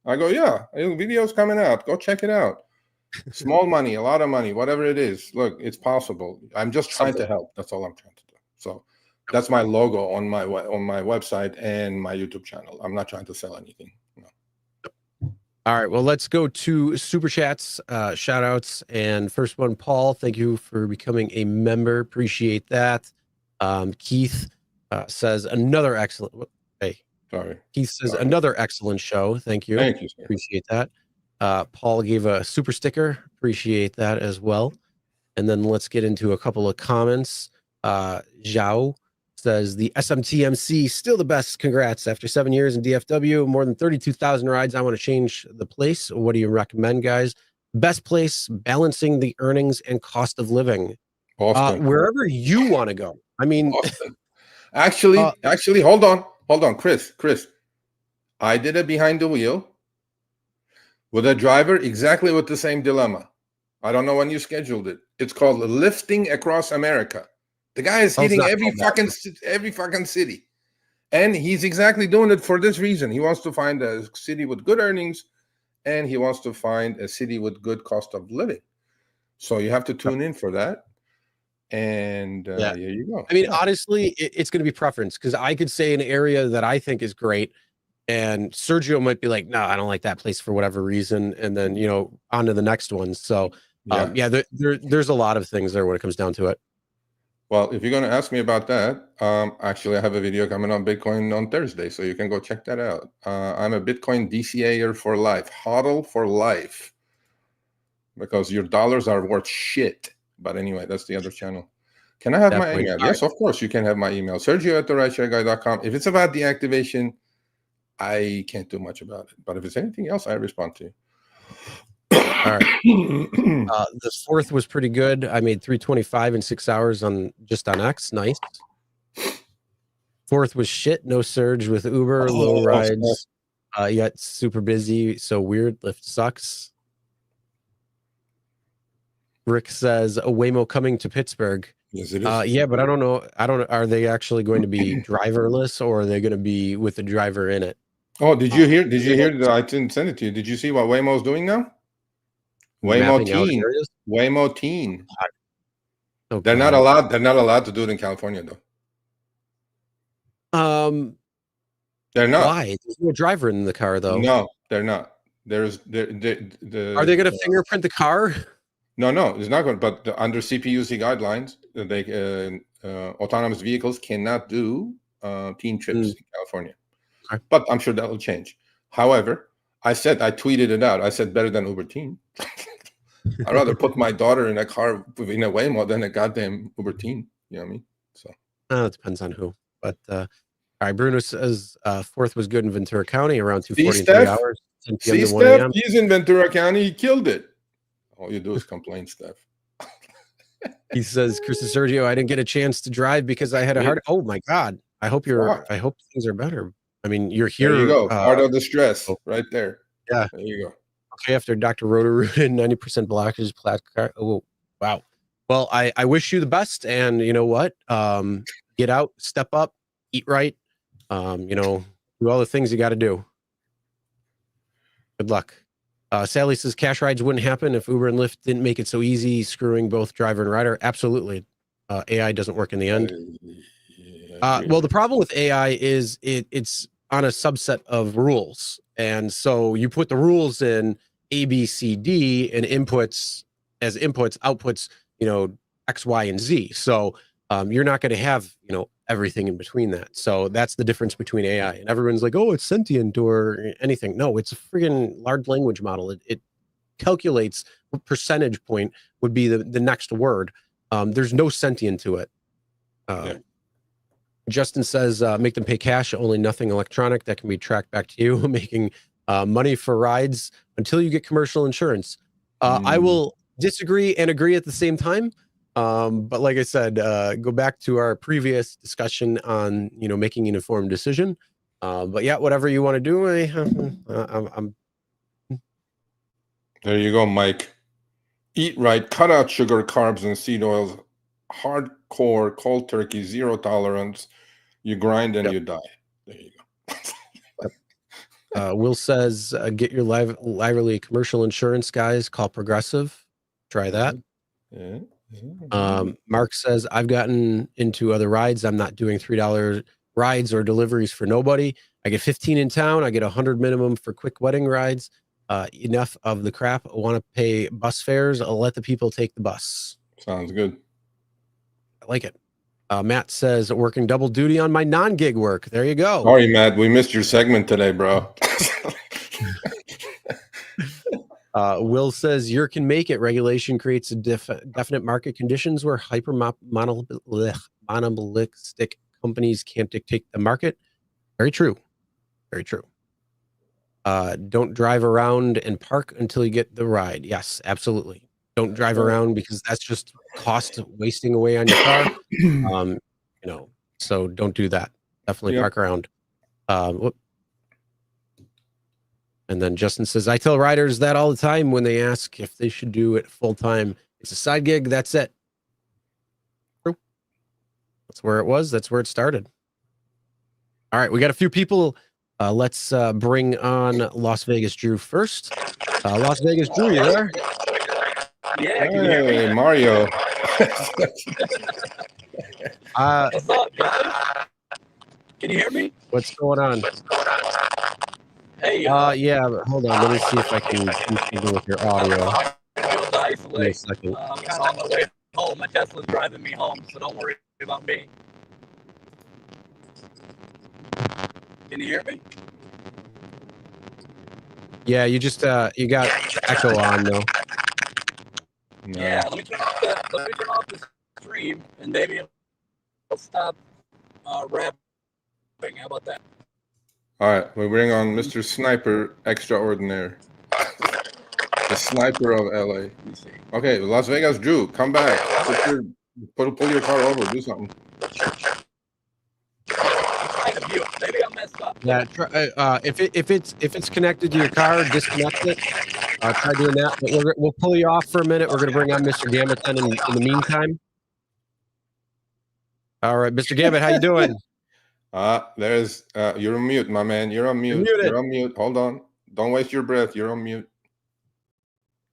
I go, yeah, video's coming out. Go check it out. Small money, a lot of money, whatever it is. Look, it's possible. I'm just trying to help. That's all I'm trying to do. So that's my logo on my website and my YouTube channel. I'm not trying to sell anything. No. All right, well, let's go to super chats, shout outs. And first one, Paul, thank you for becoming a member. Appreciate that. Keith says another excellent. Hey, sorry. Keith says another excellent show. Thank you. Thank you, sir. Appreciate that. Paul gave a super sticker. Appreciate that as well. And then let's get into a couple of comments. Zhao says the SMTMC still the best. Congrats. After 7 years in DFW, more than 32,000 rides. I want to change the place. What do you recommend, guys? Best place, balancing the earnings and cost of living. Boston. Wherever you want to go. I mean, Boston. Actually, hold on, Chris. I did it behind the wheel with a driver exactly with the same dilemma. I don't know when you scheduled it. It's called Lifting Across America. The guy is hitting every fucking city. And he's exactly doing it for this reason. He wants to find a city with good earnings, and he wants to find a city with good cost of living. So you have to tune in for that. And here you go. I mean, honestly, it's going to be preference, because I could say an area that I think is great, and Sergio might be like, no, I don't like that place for whatever reason. And then, on to the next one. So, there's a lot of things there when it comes down to it. Well, if you're going to ask me about that, actually, I have a video coming on Bitcoin on Thursday, so you can go check that out. I'm a Bitcoin DCAer for life, hodl for life, because your dollars are worth shit. But anyway, that's the other channel. Can I have my Definitely. email? Yes, of course, you can have my email. Sergio@therideshareguy.com. If it's about deactivation, I can't do much about it. But if it's anything else, I respond to you. All right. The fourth was pretty good. I made 325 in 6 hours on X. Nice. Fourth was shit. No surge with Uber, low rides, yet super busy. So weird. Lyft sucks. Rick says a Waymo coming to Pittsburgh. Yes, it is. Yeah, but I don't know. Are they actually going to be driverless, or are they going to be with a driver in it? Oh, did you hear? Did you hear that? I didn't send it to you. Did you see what Waymo's doing now? Waymo Teen. Waymo Teen. Oh, they're not allowed. They're not allowed to do it in California, though. They're not. Why? There's no driver in the car, though. No, they're not. Are they going to fingerprint the car? No, it's not going. But under CPUC guidelines, they autonomous vehicles cannot do teen trips in California. Okay. But I'm sure that will change. However, I tweeted it out. I said better than Uber Teen. I'd rather put my daughter in a car in a Waymo than a goddamn Uber Teen. You know what I mean? So it depends on who. But all right, Bruno says fourth was good in Ventura County around 2:40 3 hours. 10 p.m. to 1 a.m. He's in Ventura County. He killed it. All you do is complain, Steph. He says, Chris and Sergio, I didn't get a chance to drive because I had a heart. Oh my God. I hope things are better. I mean, you're here. There you go. Part of the stress right there. Yeah. There you go. Okay. After Dr. Roto-Rooted, 90% blockage, oh, wow. Well, I wish you the best. And you know what? Get out, step up, eat right. Do all the things you got to do. Good luck. Sally says cash rides wouldn't happen if Uber and Lyft didn't make it so easy, screwing both driver and rider. Absolutely. AI doesn't work in the end. Well, the problem with AI is it's on a subset of rules. And so you put the rules in A, B, C, D and inputs as inputs, outputs, X, Y, and Z. So you're not going to have, everything in between that. So that's the difference between AI. And everyone's like, oh, it's sentient or anything. No, it's a friggin' large language model. It calculates what percentage point would be the next word. There's no sentient to it. Justin says, make them pay cash, only nothing electronic that can be tracked back to you, making money for rides until you get commercial insurance. I will disagree and agree at the same time. But like I said, go back to our previous discussion on, making an informed decision. But yeah, whatever you want to do, I'm. There you go, Mike. Eat right, cut out sugar, carbs, and seed oils. Hardcore, cold turkey, zero tolerance. You grind and you die. There you go. Will says, get your lively commercial insurance, guys. Call Progressive. Try that. Yeah. Mark says, I've gotten into other rides. I'm not doing $3 rides or deliveries for nobody. I get 15 in town. I get 100 minimum for quick wedding rides. Enough of the crap. I want to pay bus fares. I'll let the people take the bus. Sounds good. I like it. Matt says, working double duty on my non-gig work. There you go. Sorry, Matt. We missed your segment today, bro. Will says, you can make it. Regulation creates a definite market conditions where monopolistic companies can't dictate the market. Very true. Very true. Don't drive around and park until you get the ride. Yes, absolutely. Don't drive around because that's just cost wasting away on your car. So don't do that. Definitely park around. And then Justin says, I tell riders that all the time when they ask if they should do it full time. It's a side gig. That's it. True. That's where it was. That's where it started. All right. We got a few people. Let's bring on Las Vegas Drew first. Las Vegas Drew, you there? Yeah. Hey, Mario. What's up? Can you hear me? What's going on? Hey, yeah, but hold on. Let me see if I can do something with your audio. Give me a second. On the way home. My Tesla's driving me home, so don't worry about me. Can you hear me? Yeah, you just you got echo on though. No. Yeah, let me turn off the stream, and maybe it'll stop rapping. How about that? All right, we bring on Mr. Sniper Extraordinaire. The sniper of LA. Let me see. Okay, Las Vegas Drew, come back. Pull your car over, do something. I'm trying to mute. Maybe I messed up. Yeah, if it's connected to your car, disconnect it. Try doing that. But we'll pull you off for a minute. We're gonna bring on Mr. Gambit then in the meantime. All right, Mr. Gambit, how you doing? There's you're on mute, my man. You're on mute. muted. You're on mute. Hold on. Don't waste your breath. You're on mute.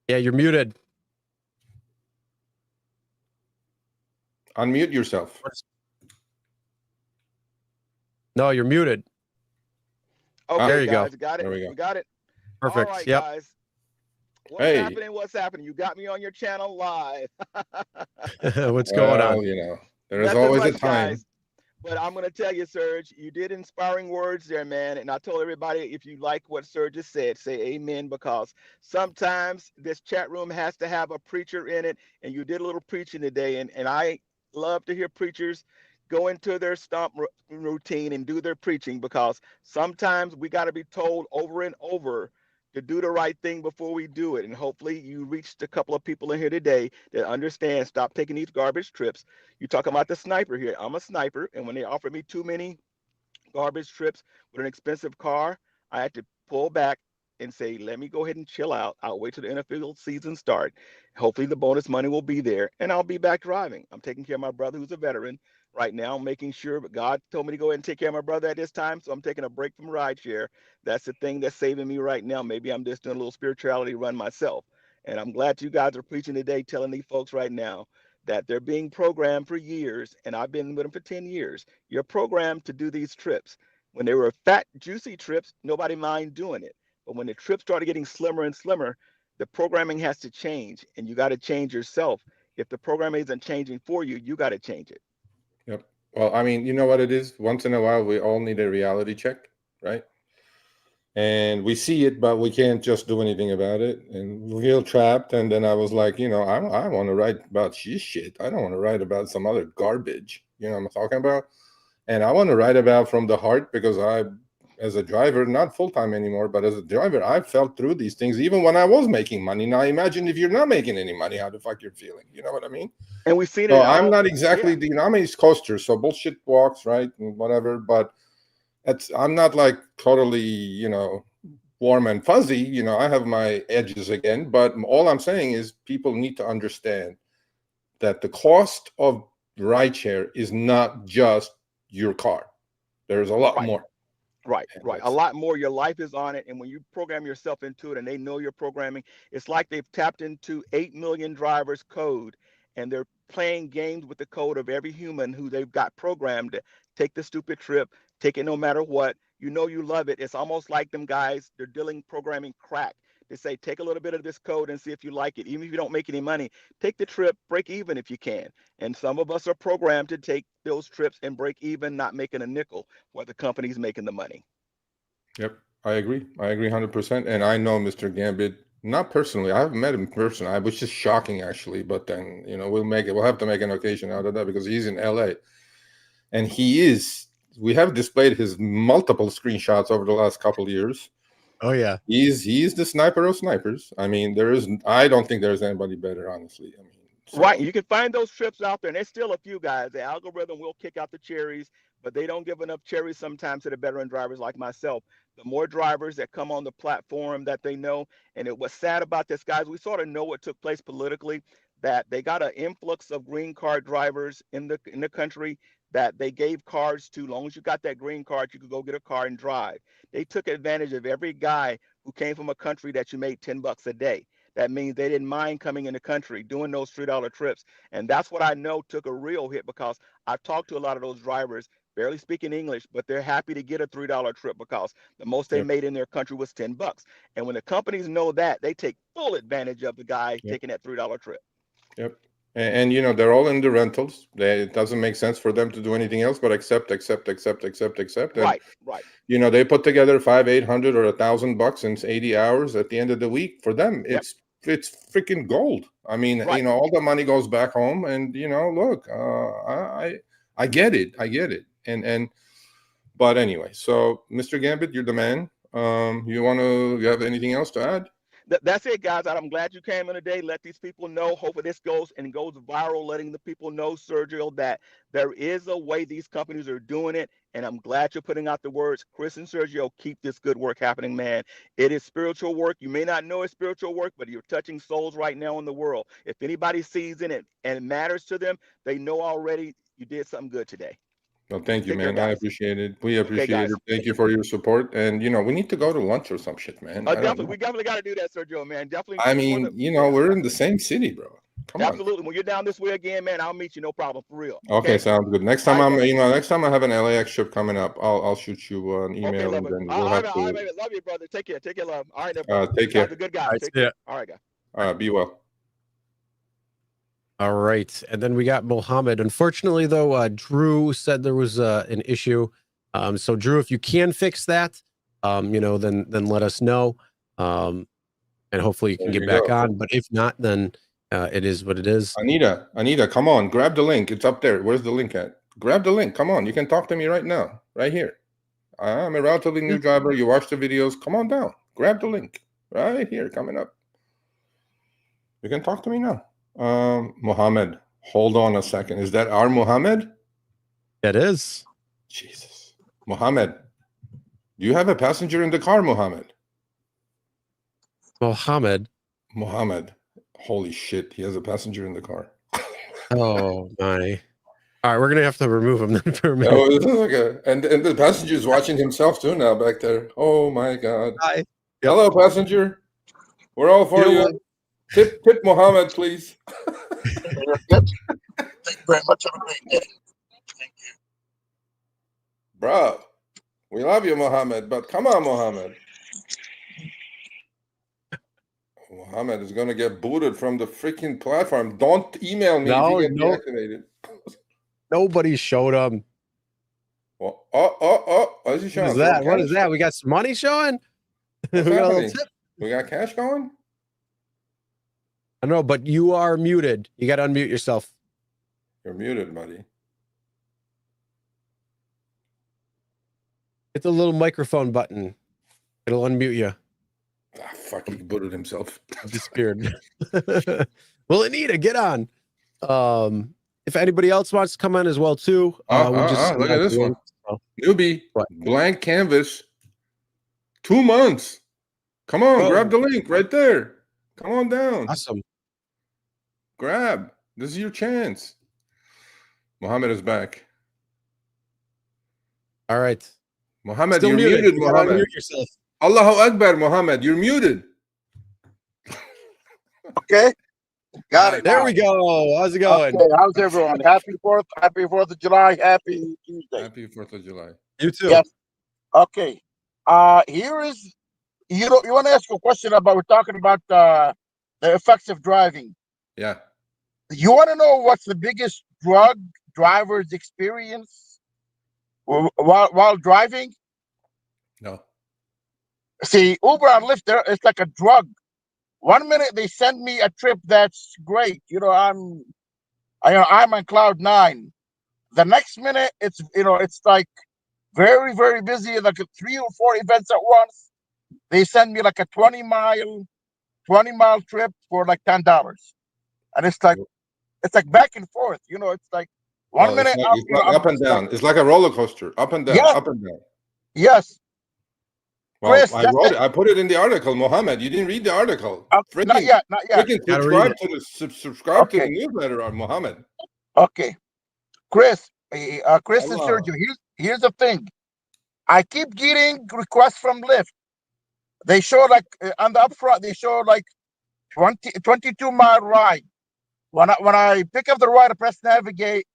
Yeah, you're muted. Unmute yourself. No, you're muted. Okay, there you guys, go. got it. There we go. We got it. Perfect. All right, Yep. guys. Hey. What's happening? You got me on your channel live. What's going on? You know, there is Nothing always a much, time. guys. But I'm going to tell you, Serge, you did inspiring words there, man. And I told everybody, if you like what Serge just said, say amen, because sometimes this chat room has to have a preacher in it. And you did a little preaching today. And I love to hear preachers go into their stomp routine and do their preaching, because sometimes we got to be told over and over to do the right thing before we do it. And hopefully you reached a couple of people in here today that understand, stop taking these garbage trips. You're talking about the sniper here. I'm a sniper, and when they offer me too many garbage trips with an expensive car, I had to pull back and say, let me go ahead and chill out. I'll wait till the NFL season start. Hopefully the bonus money will be there, and I'll be back driving. I'm taking care of my brother who's a veteran right now, making sure, but God told me to go ahead and take care of my brother at this time, so I'm taking a break from rideshare. That's the thing that's saving me right now. Maybe I'm just doing a little spirituality run myself. And I'm glad you guys are preaching today, telling these folks right now that they're being programmed for years, and I've been with them for 10 years. You're programmed to do these trips. When they were fat, juicy trips, nobody mind doing it. But when the trips started getting slimmer and slimmer, the programming has to change, and you got to change yourself. If the programming isn't changing for you, you got to change it. Yep. Well, I mean, you know what it is? Once in a while, we all need a reality check, right? And we see it, but we can't just do anything about it. And we feel trapped. And then I was like, you know, I want to write about shit. I don't want to write about some other garbage. You know what I'm talking about? And I want to write about from the heart, because I, as a driver, not full-time anymore, but as a driver, I felt through these things even when I was making money. Now imagine if you're not making any money, how the fuck you're feeling. You know what I mean? And we've seen it. So I'm not exactly I'm East Coaster, so bullshit walks, right? And whatever, but I'm not like totally, you know, warm and fuzzy. You know, I have my edges again, but all I'm saying is people need to understand that the cost of rideshare is not just your car. There's a lot more. Right. A lot more. Your life is on it. And when you program yourself into it and they know you're programming, it's like they've tapped into 8 million drivers' code, and they're playing games with the code of every human who they've got programmed to take the stupid trip, take it no matter what. You know you love it. It's almost like them guys, they're dealing programming crack. They say, take a little bit of this code and see if you like it. Even if you don't make any money, take the trip, break even if you can. And some of us are programmed to take those trips and break even, not making a nickel while the company's making the money. Yep, I agree. I agree 100%. And I know Mr. Gambit, not personally. I haven't met him in person, which is shocking, actually. But then, you know, we'll have to make an occasion out of that, because he's in LA. And we have displayed his multiple screenshots over the last couple of years. Oh yeah, he's the sniper of snipers. I mean, I don't think there's anybody better, honestly. I mean, right. You can find those trips out there, and there's still a few guys. The algorithm will kick out the cherries, but they don't give enough cherries sometimes to the veteran drivers like myself. The more drivers that come on the platform that they know, and what's sad about this, guys, we sort of know what took place politically, that they got an influx of green card drivers in the country that they gave cars to. As long as you got that green card, you could go get a car and drive. They took advantage of every guy who came from a country that you made $10 a day. That means they didn't mind coming in the country, doing those $3 trips. And that's what I know took a real hit, because I've talked to a lot of those drivers, barely speaking English, but they're happy to get a $3 trip, because the most they made in their country was $10. And when the companies know that, they take full advantage of the guy taking that $3 trip. Yep. And you know, they're all in the rentals. It doesn't make sense for them to do anything else but accept. And Right. Right. you know, they put together $500, $800, or $1,000 in 80 hours. At the end of the week, for them, Yep. it's freaking gold. I mean, Right. you know, all the money goes back home, and you know, look, I get it, and but anyway, so Mr. Gambit, you're the man. You have anything else to add? That's it, guys. I'm glad you came in today. Let these people know. Hopefully this goes viral, letting the people know, Sergio, that there is a way these companies are doing it. And I'm glad you're putting out the words. Chris and Sergio, keep this good work happening, man. It is spiritual work. You may not know it's spiritual work, but you're touching souls right now in the world. If anybody sees it and it matters to them, they know already you did something good today. Well, thank you, Take care, man. I guys. appreciate it. We appreciate guys. it. Thank you for your support. And you know, we need to go to lunch or some shit, man. I don't Definitely, know. we definitely got to do that, Sergio, man. Definitely. I mean, you know, we're in the same city, bro. Come on. Absolutely. When you're down this way again, man, I'll meet you. No problem, for real. Okay, sounds good. Next time All right, next time I have an LAX trip coming up, I'll shoot you an email, okay, and then all we'll right, have all to. right, love you, brother. Take care, love. All right, brother. Take You guys care. are good guys. All right, Take see ya. care. All right, guys. Be well. All right. And then we got Mohammed. Unfortunately, though, Drew said there was an issue. So Drew, if you can fix that, you know, then let us know. And hopefully you can There get you back go. on. But if not, then it is what it is. Anita, come on, grab the link. It's up there. Where's the link at? Grab the link. Come on, you can talk to me right now, right here. I'm a relatively new driver. You watch the videos. Come on down. Grab the link right here, coming up. You can talk to me now. Mohammed, hold on a second. Is that our Mohammed? It is. Jesus. Mohammed, do you have a passenger in the car, Mohammed? Mohammed. Holy shit, he has a passenger in the car. Oh my. All right, we're gonna have to remove him then for a minute. Oh, this is like and the passenger's watching himself too now back there. Oh my god. Hi. Yep. Hello, passenger. We're all for you. Tip Mohammed, please. Thank you very much. Have a great day. Thank you. Bro, we love you, Mohammed, but come on, Mohammed. Mohammed is going to get booted from the freaking platform. Don't email me if you get deactivated. Nobody showed him. Oh. What is he showing? What is that? What is that? We got some money showing? What's We got a little happening? tip. We got cash going? I know, but you are muted. You got to unmute yourself. You're muted, buddy. Hit the little microphone button. It'll unmute you. Ah, fuck, he booted himself. Disappeared. Well, Anita, get on. If anybody else wants to come on as well too, look at this one. Newbie, What? blank canvas, 2 months. Come on, grab the link right there. Come on down. Awesome. Grab. This is your chance. Mohammed is back. All right. Mohammed, Still you're muted, You gotta Mohammed. unmute yourself. Allahu Akbar, Mohammed. You're muted. Okay. Got it. There now. we go. How's it going? Okay, how's everyone? Happy 4th of July. Happy Tuesday. Happy 4th of July. You too. Yes. Okay. Here is you want to ask a question about we're talking about the effects of driving. Yeah. You want to know what's the biggest drug drivers experience while driving? No. See, Uber and Lyft, it's like a drug. 1 minute they send me a trip that's great. You know, I'm on cloud 9. The next minute it's like very, very busy, like 3 or 4 events at once. They send me like a 20-mile trip for like $10. And it's like back and forth. You know, it's like 1 minute it's not up and down. It's like a roller coaster. Up and down, Yes. up and down. Yes. Well, Chris, I put it in the article, Mohammed. You didn't read the article. Not yet. Freaking subscribe to the newsletter, Mohammed. Okay. Chris Hello. and Sergio, here's the thing. I keep getting requests from Lyft. They show like on the upfront, they show like 22-mile ride. When I pick up the ride, I press navigate,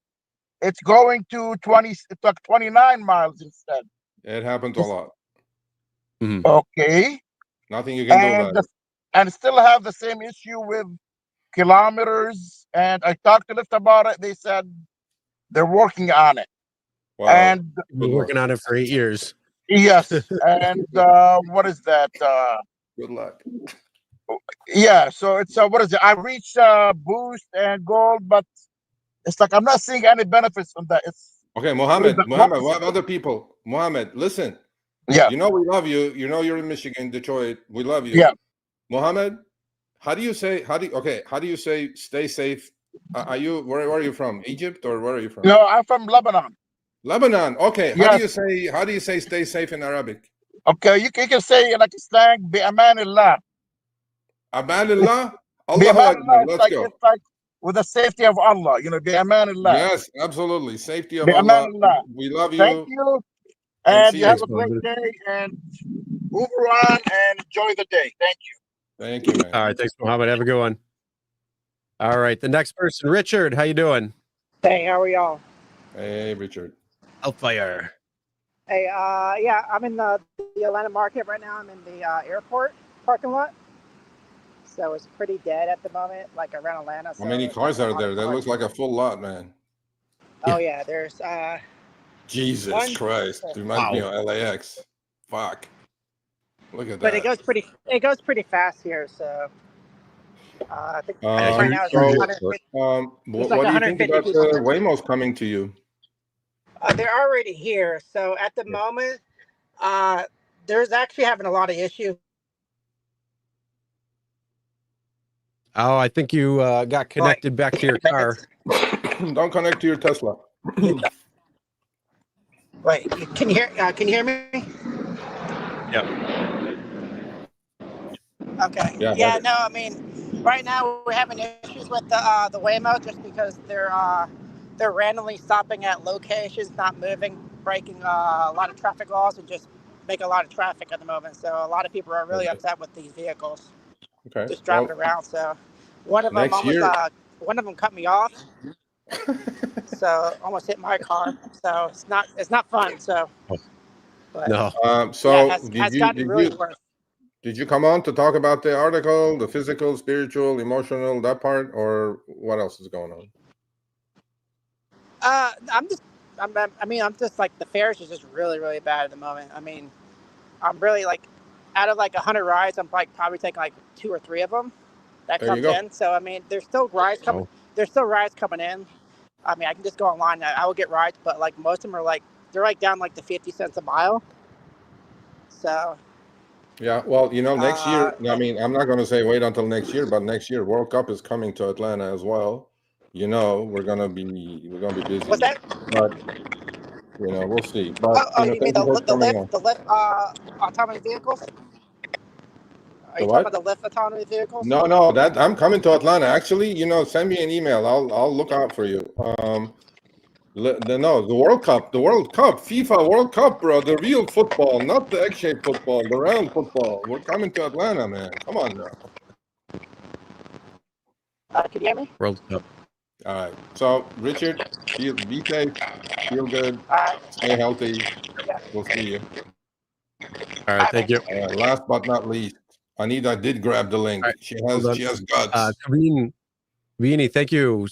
it's going to 20. It's like 29 miles instead. It happens a lot. Okay. Nothing you can do about it. And still have the same issue with kilometers. And I talked to Lyft about it. They said they're working on it. Wow. And Been working on it for 8 years. yes, and what is that? Good luck. Yeah, so it's what is it? I reached boost and gold, but it's like I'm not seeing any benefits from that. It's Okay, Mohammed, the what opposite. other people? Mohammed, listen. Yeah, You know we love you. You know you're in Michigan, Detroit. We love you. yeah. Mohammed, how do you say stay safe? Are you where are you from? Egypt or where are you from? No, I'm from Lebanon. Lebanon. Okay. How Yes. do you say stay safe in Arabic? Okay, you can say like slang, bi'amanillah. Abanillah? Allahu Bi'amanillah, Akbar. Let's go. it's like with the safety of Allah, you know, bi'amanillah. Yes, absolutely. Safety of Allah. Bi'amanillah. We love Thank you. you. And And see you you. have a great day and Uber on and enjoy the day. Thank you. Thank you, man. All right, thanks, Mohammed. Have a good one. All right, the next person, Richard. How you doing? Hey, how are y'all? Hey, Richard. Hellfire. Hey, yeah, I'm in the Atlanta market right now. I'm in the airport parking lot. So it's pretty dead at the moment, like around Atlanta. How many cars are there? That looks like a full lot, man. Oh yeah, there's Jesus One- Christ. Reminds me Wow. of LAX. Fuck. Look at but that. it goes pretty fast here, so I think Um, right now it's so, like 150. what, like what do you think 150 about people. the Waymos coming to you? They're already here. So at the moment, there's actually having a lot of issues. Oh, I think you got connected back to your car. Don't connect to your Tesla. Wait, can you hear me? Yep. Okay. Yeah, Yeah. better. No, I mean, right now we're having issues with the Waymo just because they're randomly stopping at locations, not moving, breaking a lot of traffic laws, and just make a lot of traffic at the moment. So a lot lot of people are really Okay. upset with these vehicles, Okay. just driving around. So one of them next almost year. one of them cut me off, so almost hit my car. So it's not fun. So, but No. So yeah, it has gotten really worse. did you come on to talk about the article, the physical, spiritual, emotional, that part, or what else is going on? I'm just like the fares is just really, really bad at the moment. I mean, I'm really like, out of like 100 rides, I'm like probably taking like 2 or 3 of them that There you comes go. in. So I mean, there's still rides coming. Oh. There's still rides coming in. I mean, I can just go online. I will get rides, but like most of them are like they're like down like to 50 cents a mile. So Yeah, well, next year, I yeah. mean, I'm not going to say wait until next year, but next year World Cup is coming to Atlanta as well. We're gonna be busy, What's that? but we'll see. But You mean thank you for coming on. the Lyft autonomous vehicles? Are The you what? talking about the Lyft autonomous vehicles? No, that I'm coming to Atlanta. Actually, send me an email. I'll look out for you. The World Cup, FIFA World Cup, bro. The real football, not the egg-shaped football, the round football. We're coming to Atlanta, man. Come on now. Can you hear me? World Cup. All right. So, Richard, be safe, feel good, stay healthy. We'll see you. All right, thank you. All right, last but not least, Anita did grab the link. All right, She hold on. has guts. Kavini, thank you.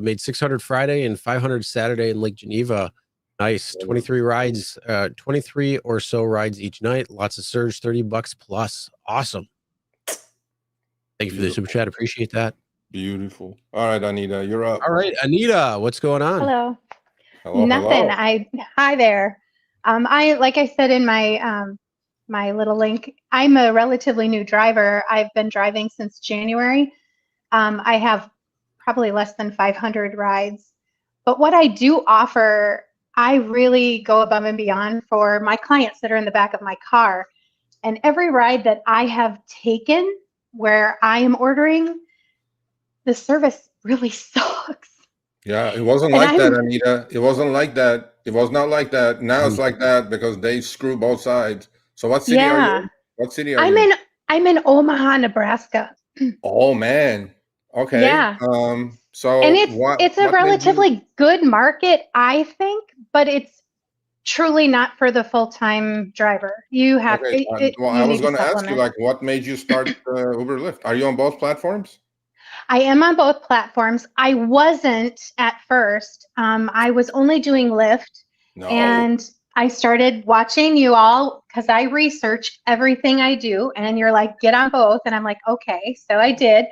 Made 600 Friday and 500 Saturday in Lake Geneva. Nice. 23 rides, 23 or so rides each night. Lots of surge, $30 plus. Awesome. Thank you for the super chat. Appreciate that. Beautiful. All right, Anita, you're up. All right, Anita, what's going on? Hello. Hello. Nothing. Hi there. Like I said in my my little link, I'm a relatively new driver. I've been driving since January. I have probably less than 500 rides. But what I do offer, I really go above and beyond for my clients that are in the back of my car. And every ride that I have taken where I am ordering, the service really sucks. Yeah, it wasn't like that, Anita. It wasn't like that. It was not like that. Now it's like that because they screw both sides. So what city are you in? What city are you in? I'm in Omaha, Nebraska. Oh man. Okay. Yeah. So and it's a relatively good market, I think, but it's truly not for the full-time driver. You have I was going to ask you, like, what made you start Uber Lyft? Are you on both platforms? I am on both platforms. I wasn't at first. I was only doing Lyft, No. and I started watching you all because I research everything I do, and you're like, get on both, and I'm like, okay, so I did.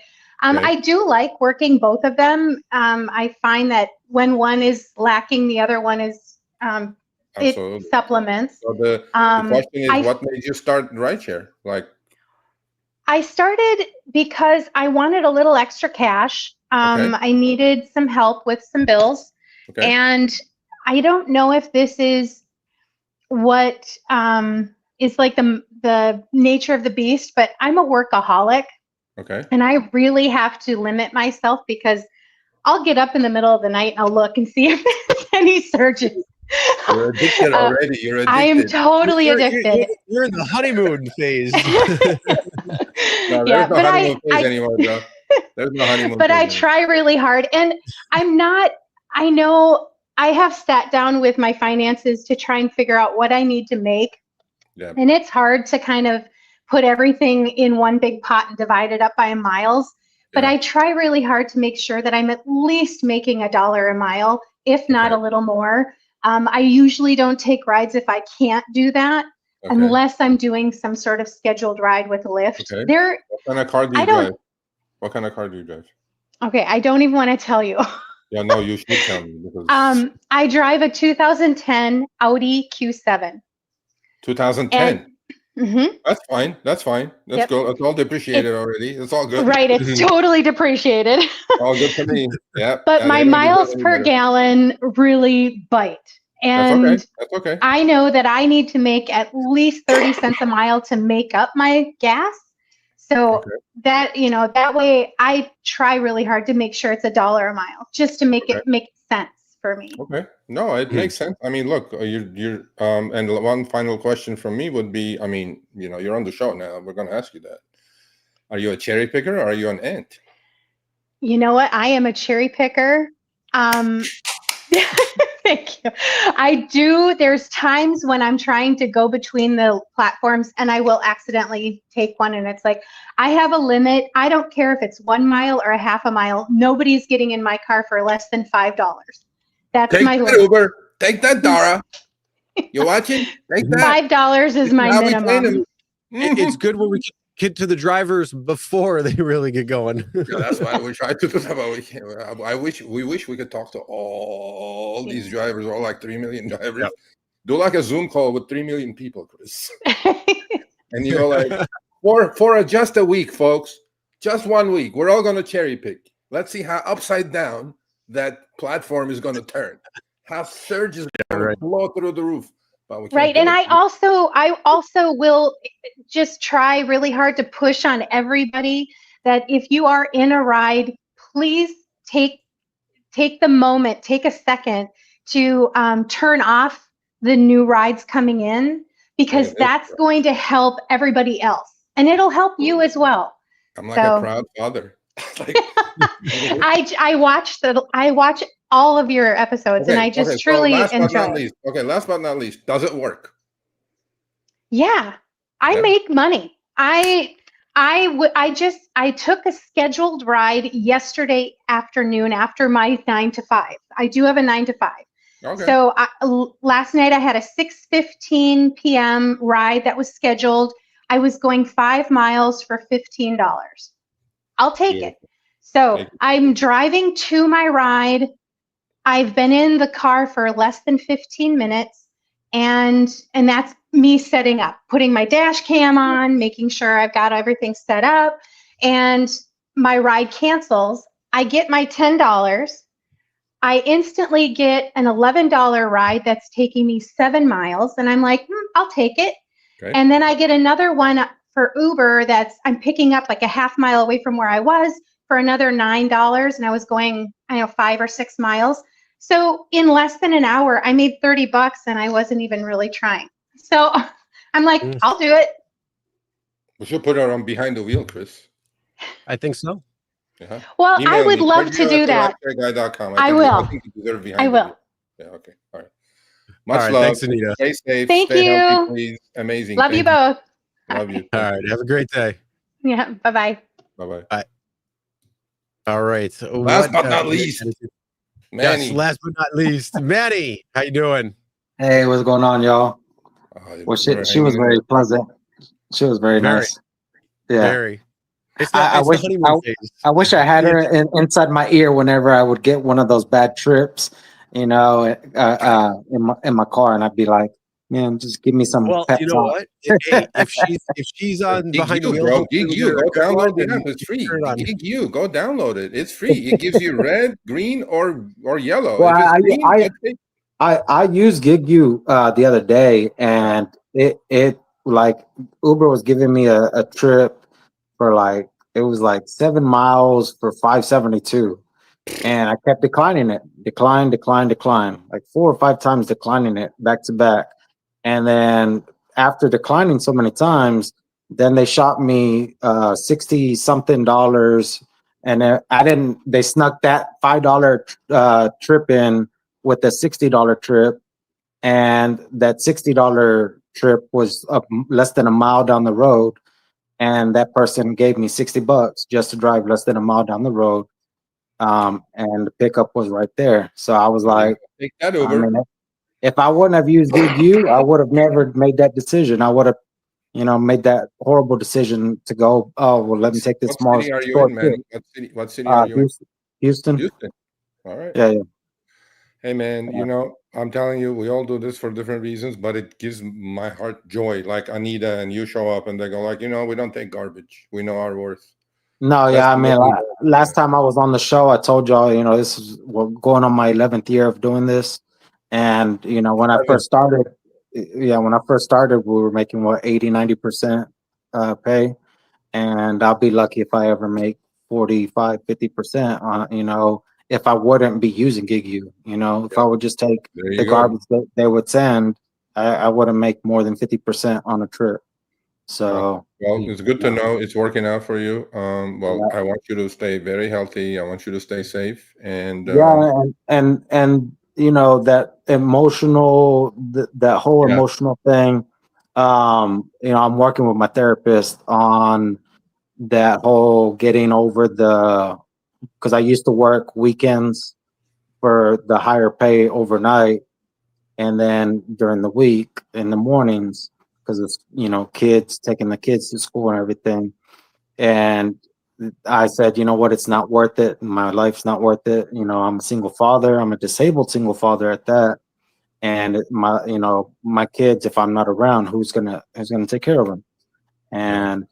Okay. I do like working both of them. I find that when one is lacking, the other one is it Absolutely. supplements. So the question is, what made you start rideshare? Like, I started because I wanted a little extra cash. Okay. I needed some help with some bills. Okay. And I don't know if this is what is like the nature of the beast, but I'm a workaholic. Okay. And I really have to limit myself because I'll get up in the middle of the night and I'll look and see if there's any surges. You're addicted already. You're addicted. I am totally addicted. You're in the honeymoon phase. No, there's no honeymoon phase anymore, bro. There's no honeymoon but phase I anymore. try really hard, and I know I have sat down with my finances to try and figure out what I need to make. Yeah. And it's hard to kind of put everything in one big pot and divide it up by miles. But I try really hard to make sure that I'm at least making $1 a mile, if not a little more. I usually don't take rides if I can't do that, unless I'm doing some sort of scheduled ride with Lyft. Okay. What kind of car do you drive? What kind of car do you drive? Okay, I don't even want to tell you. Yeah, no, you should tell me. Because I drive a 2010 Audi Q7. 2010. Mm-hmm. That's fine. That's fine. That's good. It's all depreciated already. It's all good. Right. It's totally depreciated. All good to me. Yeah. But my miles per gallon really bite. And that's okay. I know that I need to make at least 30 cents a mile to make up my gas. So that, that way I try really hard to make sure it's $1 a mile, just to make it make sense for me. Okay. No, it makes sense. I mean, look, you're and one final question from me would be, I mean, you're on the show now. We're going to ask you that. Are you a cherry picker or are you an ant? You know what? I am a cherry picker. Thank you. I do. There's times when I'm trying to go between the platforms and I will accidentally take one, and it's like, I have a limit. I don't care if it's 1 mile or a half a mile. Nobody's getting in my car for less than $5. That's my limit. Uber. Take that, Dara. You watching? Take that. $5 is my minimum. It's good when we get to the drivers before they really get going. Yeah, that's why we try to do that. We wish we could talk to all these drivers, all like 3 million drivers. Yep. Do like a Zoom call with 3 million people, Chris. And like, for just a week, folks, just 1 week, we're all going to cherry pick. Let's see how upside down that platform is going to turn. How surge is going to blow through the roof. Right. And I also will just try really hard to push on everybody that if you are in a ride, please take the moment, take a second to turn off the new rides coming in, because that's going to help everybody else, and it'll help you as well. I'm like a proud father. I watch all of your episodes, and I just truly enjoy. Last but not least, does it work? Yeah, I make money. I took a scheduled ride yesterday afternoon after my 9 to 5. I do have a 9 to 5. Okay. So last night I had a 6:15 p.m. ride that was scheduled. I was going 5 miles for $15. I'll take it. So I'm driving to my ride. I've been in the car for less than 15 minutes, and that's me setting up, putting my dash cam on, making sure I've got everything set up, and my ride cancels. I get my $10. I instantly get an $11 ride that's taking me 7 miles, and I'm like, I'll take it. Okay. And then I get another one for Uber I'm picking up like a half mile away from where I was for another $9, and I was going, 5 or 6 miles. So in less than an hour, I made $30, and I wasn't even really trying. So I'm like, I'll do it. We should put her on behind the wheel, Chris. I think so. Uh-huh. Well, I would love to do that. I will. I will. Yeah. Okay. All right. Much love. Thanks, Anita. Stay safe. Thank stay you. Healthy, please. Amazing. Love you both. Love you. All right. Have a great day. Yeah. Bye-bye. Bye-bye. Bye. All right. Last but not least, Manny. Yes, last but not least, Manny. How you doing? Hey, what's going on, y'all? Well, she We're was hanging in very there. pleasant. She was very Very. nice. Yeah, Very. It's not. I It's wish the honeymoon phase. I wish I had her inside my ear whenever I would get one of those bad trips, in my car, and I'd be like, "Man, just give me some Well, pep you know talk." what? Hey, if she's on Gig behind the you, wheel, bro. hopefully Gig we you. get her Go a good download one the and app. It's free. turn it on. Gig you. Go download it. It's free. It gives you red, green, or yellow. Well, If it's green, okay. I used GigU the other day, and it like Uber was giving me a trip for like it was like 7 miles for 572, and I kept declining it, decline, like 4 or 5 times declining it back to back, and then after declining so many times, then they shot me 60 something dollars, and I didn't. They snuck that $5 trip in with a $60 trip, and that $60 trip was up less than a mile down the road, and that person gave me $60 just to drive less than a mile down the road, and the pickup was right there. So I was like, Take that I Uber. mean, if I wouldn't have used GigU, I would have never made that decision. I would have, made that horrible decision to go, oh well, let me take this What small city are you short in, trip. man? What city are you in? Houston. Houston. All right. Yeah. Hey, man, I'm telling you, we all do this for different reasons, but it gives my heart joy. Like Anita and you show up and they go like, we don't take garbage. We know our worth. No, That's yeah, I the mean, only way. last time I was on the show, I told y'all, this is going on my 11th year of doing this, and when I first started, we were making 80-90% pay, and I'll be lucky if I ever make 45-50% on, if I wouldn't be using GigU, if I would just take There the you go. garbage that they would send, I wouldn't make more than 50% on a trip. So Well, it's good to know it's working out for you. Well, I want you to stay very healthy. I want you to stay safe. And and that emotional, that whole Yeah. emotional thing. I'm working with my therapist on that whole getting over because I used to work weekends for the higher pay overnight, and then during the week in the mornings because it's kids taking the kids to school and everything. And I said, you know what, it's not worth it. My life's not worth it. I'm a single father. I'm a disabled single father at that. And my kids, if I'm not around, who's gonna take care of them? And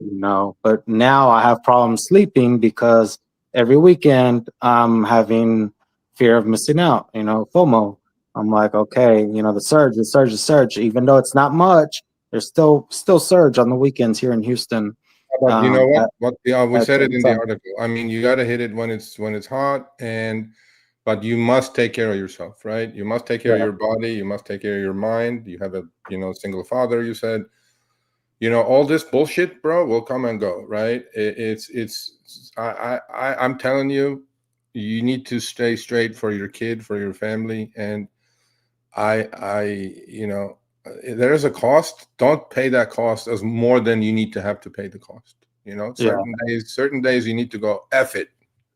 but now I have problems sleeping because every weekend I'm having fear of missing out. FOMO. I'm like, okay, the surge. Even though it's not much, there's still surge on the weekends here in Houston. But you know what? We at said it in the certain times. article. I mean, you got to hit it when it's hot, but you must take care of yourself, right? You must take care of Yeah. your body. You must take care of your mind. You have a single father. You said, all this bullshit, bro, will come and go, right? I'm telling you, you need to stay straight for your kid, for your family, and there is a cost. Don't pay that cost as more than you need to have to pay the cost. Certain days you need to go F it,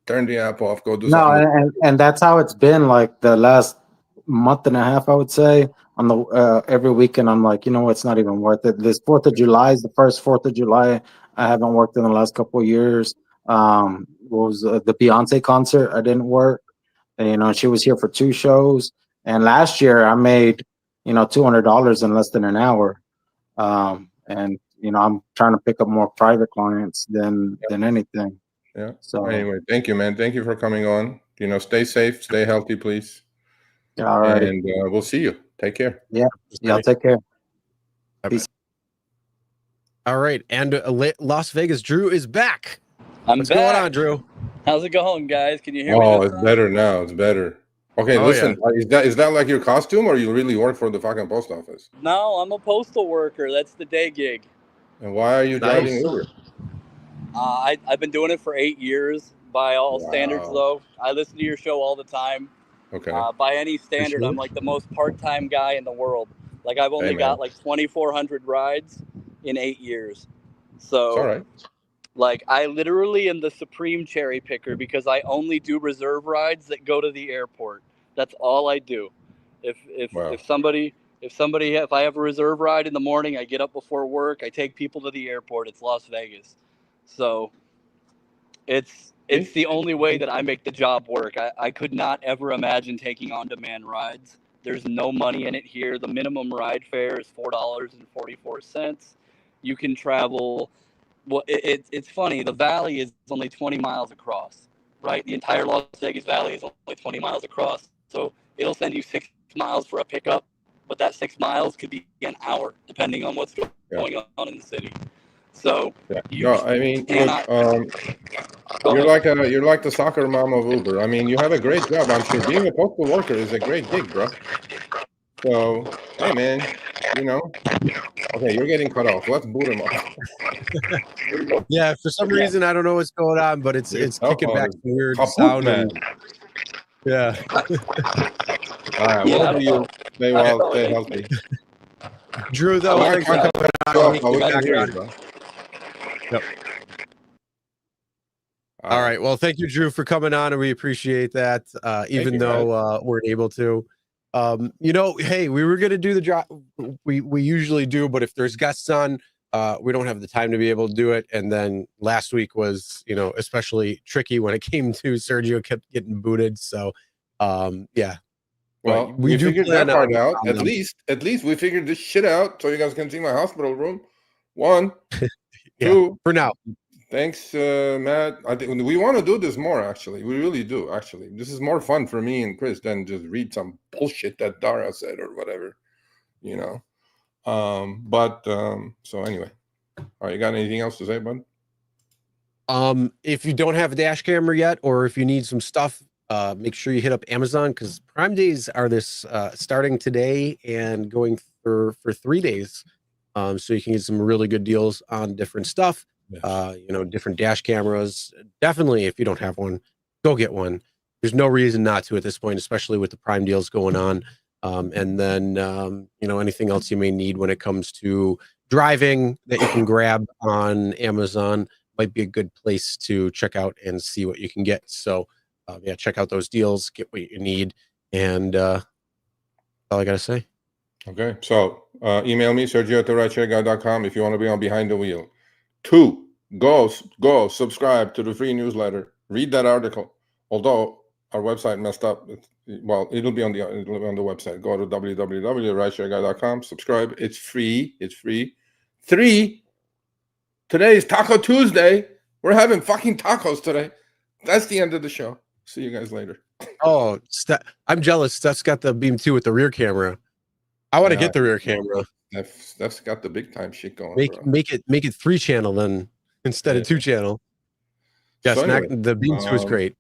turn the app off, go do No, something. and that's how it's been like the last month and a half, I would say. On the every weekend, I'm like, it's not even worth it. This 4th of July is the first 4th of July I haven't worked in the last couple of years. What was the Beyonce concert? I didn't work. And, she was here for 2 shows. And last year I made $200 in less than an hour. And I'm trying to pick up more private clients than anything. Yeah. So Anyway, thank you, man. Thank you for coming on. Stay safe, stay healthy, please. all right. And we'll see you. Take care. Yeah. Y'all take care. Peace. All right, and Las Vegas Drew is back. I'm What's back. going on, Drew? How's it going, guys? Can you hear me? Oh, this it's time? better now. It's better. Okay, Oh, listen. Is that like your costume, or you really work for the fucking post office? No, I'm a postal worker. That's the day gig. And why are you driving Uber? I've been doing it for 8 years. By all standards, though, I listen to your show all the time. Okay. By any standard, I'm like the most part-time guy in the world. Like I've only got like 2,400 rides in 8 years. So It's all right. Like, I literally am the supreme cherry picker because I only do reserve rides that go to the airport. That's all I do. If Wow. if I have a reserve ride in the morning, I get up before work, I take people to the airport. It's Las Vegas. So it's the only way that I make the job work. I could not ever imagine taking on-demand rides. There's no money in it here. The minimum ride fare is $4.44. You can travel. Well, it's funny. The valley is only 20 miles across, right? The entire Las Vegas Valley is only 20 miles across. So it'll send you 6 miles for a pickup, but that 6 miles could be an hour, depending on what's going on in the city. So No, I mean, look, you're like the soccer mom of Uber. I mean, you have a great job. I'm sure being a postal worker is a great gig, bro. So, hey, man, you know. Okay, you're getting cut off. Let's boot him off. Yeah, for some reason I don't know what's going on, but it's kicking back some weird sound. Man. Yeah. All right, whatever you stay well, stay healthy. Drew, though, thanks for coming on. Yep. All right. Well, thank you, Drew, for coming on, and we appreciate that. Even though we're able to. You know, hey, we were gonna do the job. We usually do, but if there's guests on, we don't have the time to be able to do it. And then last week was, you know, especially tricky when it came to Sergio kept getting booted. So, yeah. Well, we figured that part out. At least we figured this shit out, so you guys can see my hospital room. 1, 2. For now. Thanks, Matt. I think we want to do this more. Actually, we really do. Actually, this is more fun for me and Chris than just read some bullshit that Dara said or whatever, you know. So anyway, all right. You got anything else to say, bud? If you don't have a dash camera yet, or if you need some stuff, make sure you hit up Amazon, because Prime Days are this starting today and going for 3 days. So you can get some really good deals on different stuff. Yes. You know, different dash cameras. Definitely, if you don't have one, go get one. There's no reason not to at this point, especially with the Prime deals going on. And then, you know, anything else you may need when it comes to driving that you can grab on Amazon might be a good place to check out and see what you can get. So, yeah, check out those deals, get what you need, and that's all I got to say. Okay, so email me, Sergio@therideshareguy.com, if you want to be on Behind the Wheel. 2, go subscribe to the free newsletter. Read that article. Although our website messed up, it'll be on the website. Go to www.rideshareguy.com. Subscribe. It's free. 3, today is Taco Tuesday. We're having fucking tacos today. That's the end of the show. See you guys later. Oh, I'm jealous. Steph's got the Beam 2 with the rear camera. I want to get the rear camera. That's got the big time shit going. Make it 3-channel then instead of 2-channel. Yes, so anyway, the Beam 2 is great.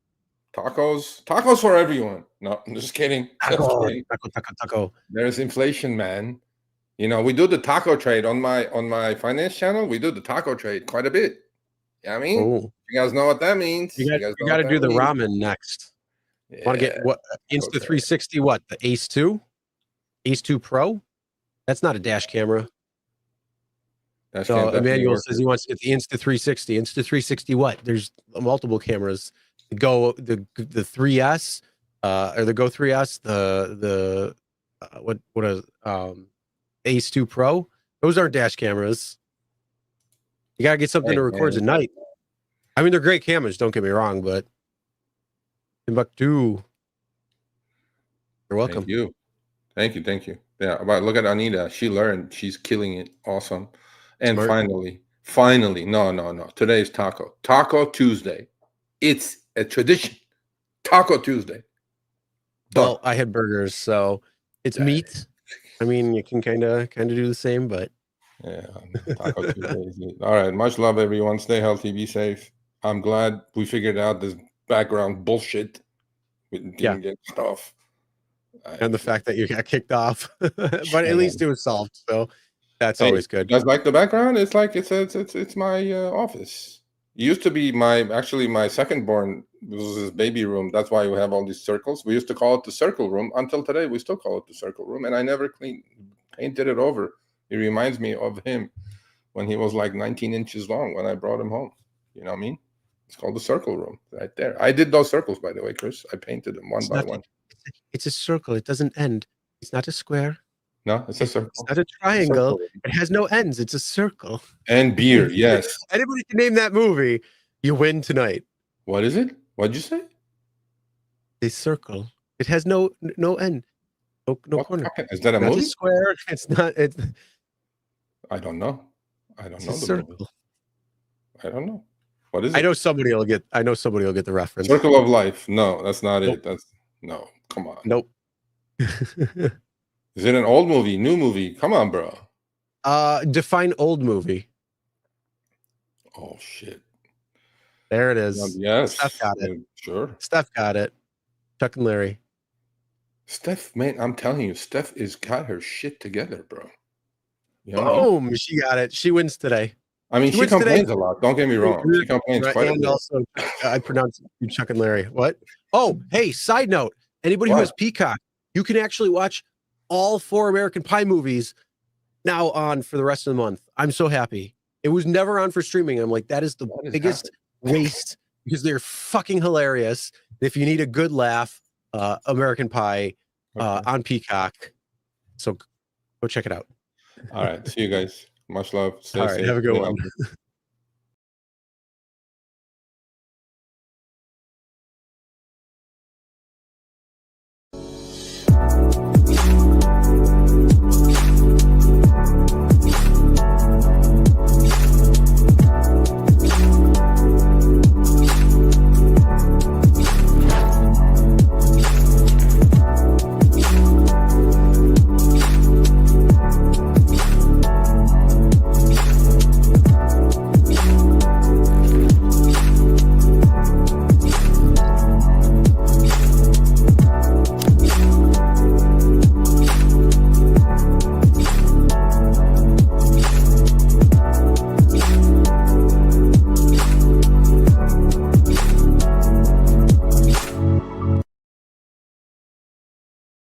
Tacos for everyone. No, I'm just kidding. Taco. There's inflation, man. You know, we do the taco trade on my finance channel. We do the taco trade quite a bit. You know what I mean? You guys know what that means. You got to do the ramen next. Yeah. Want to get what Insta360? What, the Ace 2? Ace 2 Pro? That's not a dash camera. So Emmanuel says he wants to get the Insta360. Insta360 what? There's multiple cameras. The 3S, or the Go 3S, the what is Ace 2 Pro? Those aren't dash cameras. You gotta get something that records at night. I mean, they're great cameras, don't get me wrong, but Timbuktu. You're welcome. Thank you. Yeah, but look at Anita. She learned. She's killing it. Awesome. And finally, no. Today's Taco Tuesday. It's a tradition. Taco Tuesday. Well, I had burgers, so it's meat. I mean, you can kind of do the same, but yeah. Taco Tuesday. All right. Much love, everyone. Stay healthy. Be safe. I'm glad we figured out this background bullshit. We didn't get stuff. And the fact that you got kicked off, but at least it was solved. So that's always good. You guys like the background? It's like it's my office. It used to be my second born was his baby room. That's why we have all these circles. We used to call it the circle room. Until today, we still call it the circle room. And I never painted it over. It reminds me of him when he was like 19 inches long when I brought him home. You know what I mean? It's called the circle room right there. I did those circles, by the way, Chris. I painted them one by one. It's a circle. It doesn't end. It's not a square. No, it's a circle. It's not a triangle. It has no ends. It's a circle. And beer, yes. Anybody can name that movie. You win tonight. What is it? What'd you say? A circle. It has no end. No corner. Is that a not movie? A square. It's not. It's. I don't know. I don't know the circle. movie. I don't know. What is it? I know somebody will get the reference. Circle of Life. No, that's not it. That's no. Come on. Nope. Is it an old movie? New movie? Come on, bro. Define old movie. Oh shit. There it is. Yes. Steph got it. Sure. Steph got it. Chuck and Larry. Steph, man, I'm telling you, Steph is got her shit together, bro. You know Boom! She got it. She wins today. I mean, she complains a lot. Don't get me wrong. She complains quite a bit. And also, I pronounce you Chuck and Larry. What? Oh, hey, side note. Anybody who has Peacock, you can actually watch all 4 American Pie movies now on for the rest of the month. I'm so happy. It was never on for streaming. I'm like, that is the biggest waste because they're fucking hilarious. If you need a good laugh, American Pie on Peacock. So go check it out. All right. See you guys. Much love. Stay All right. safe. Have a good one.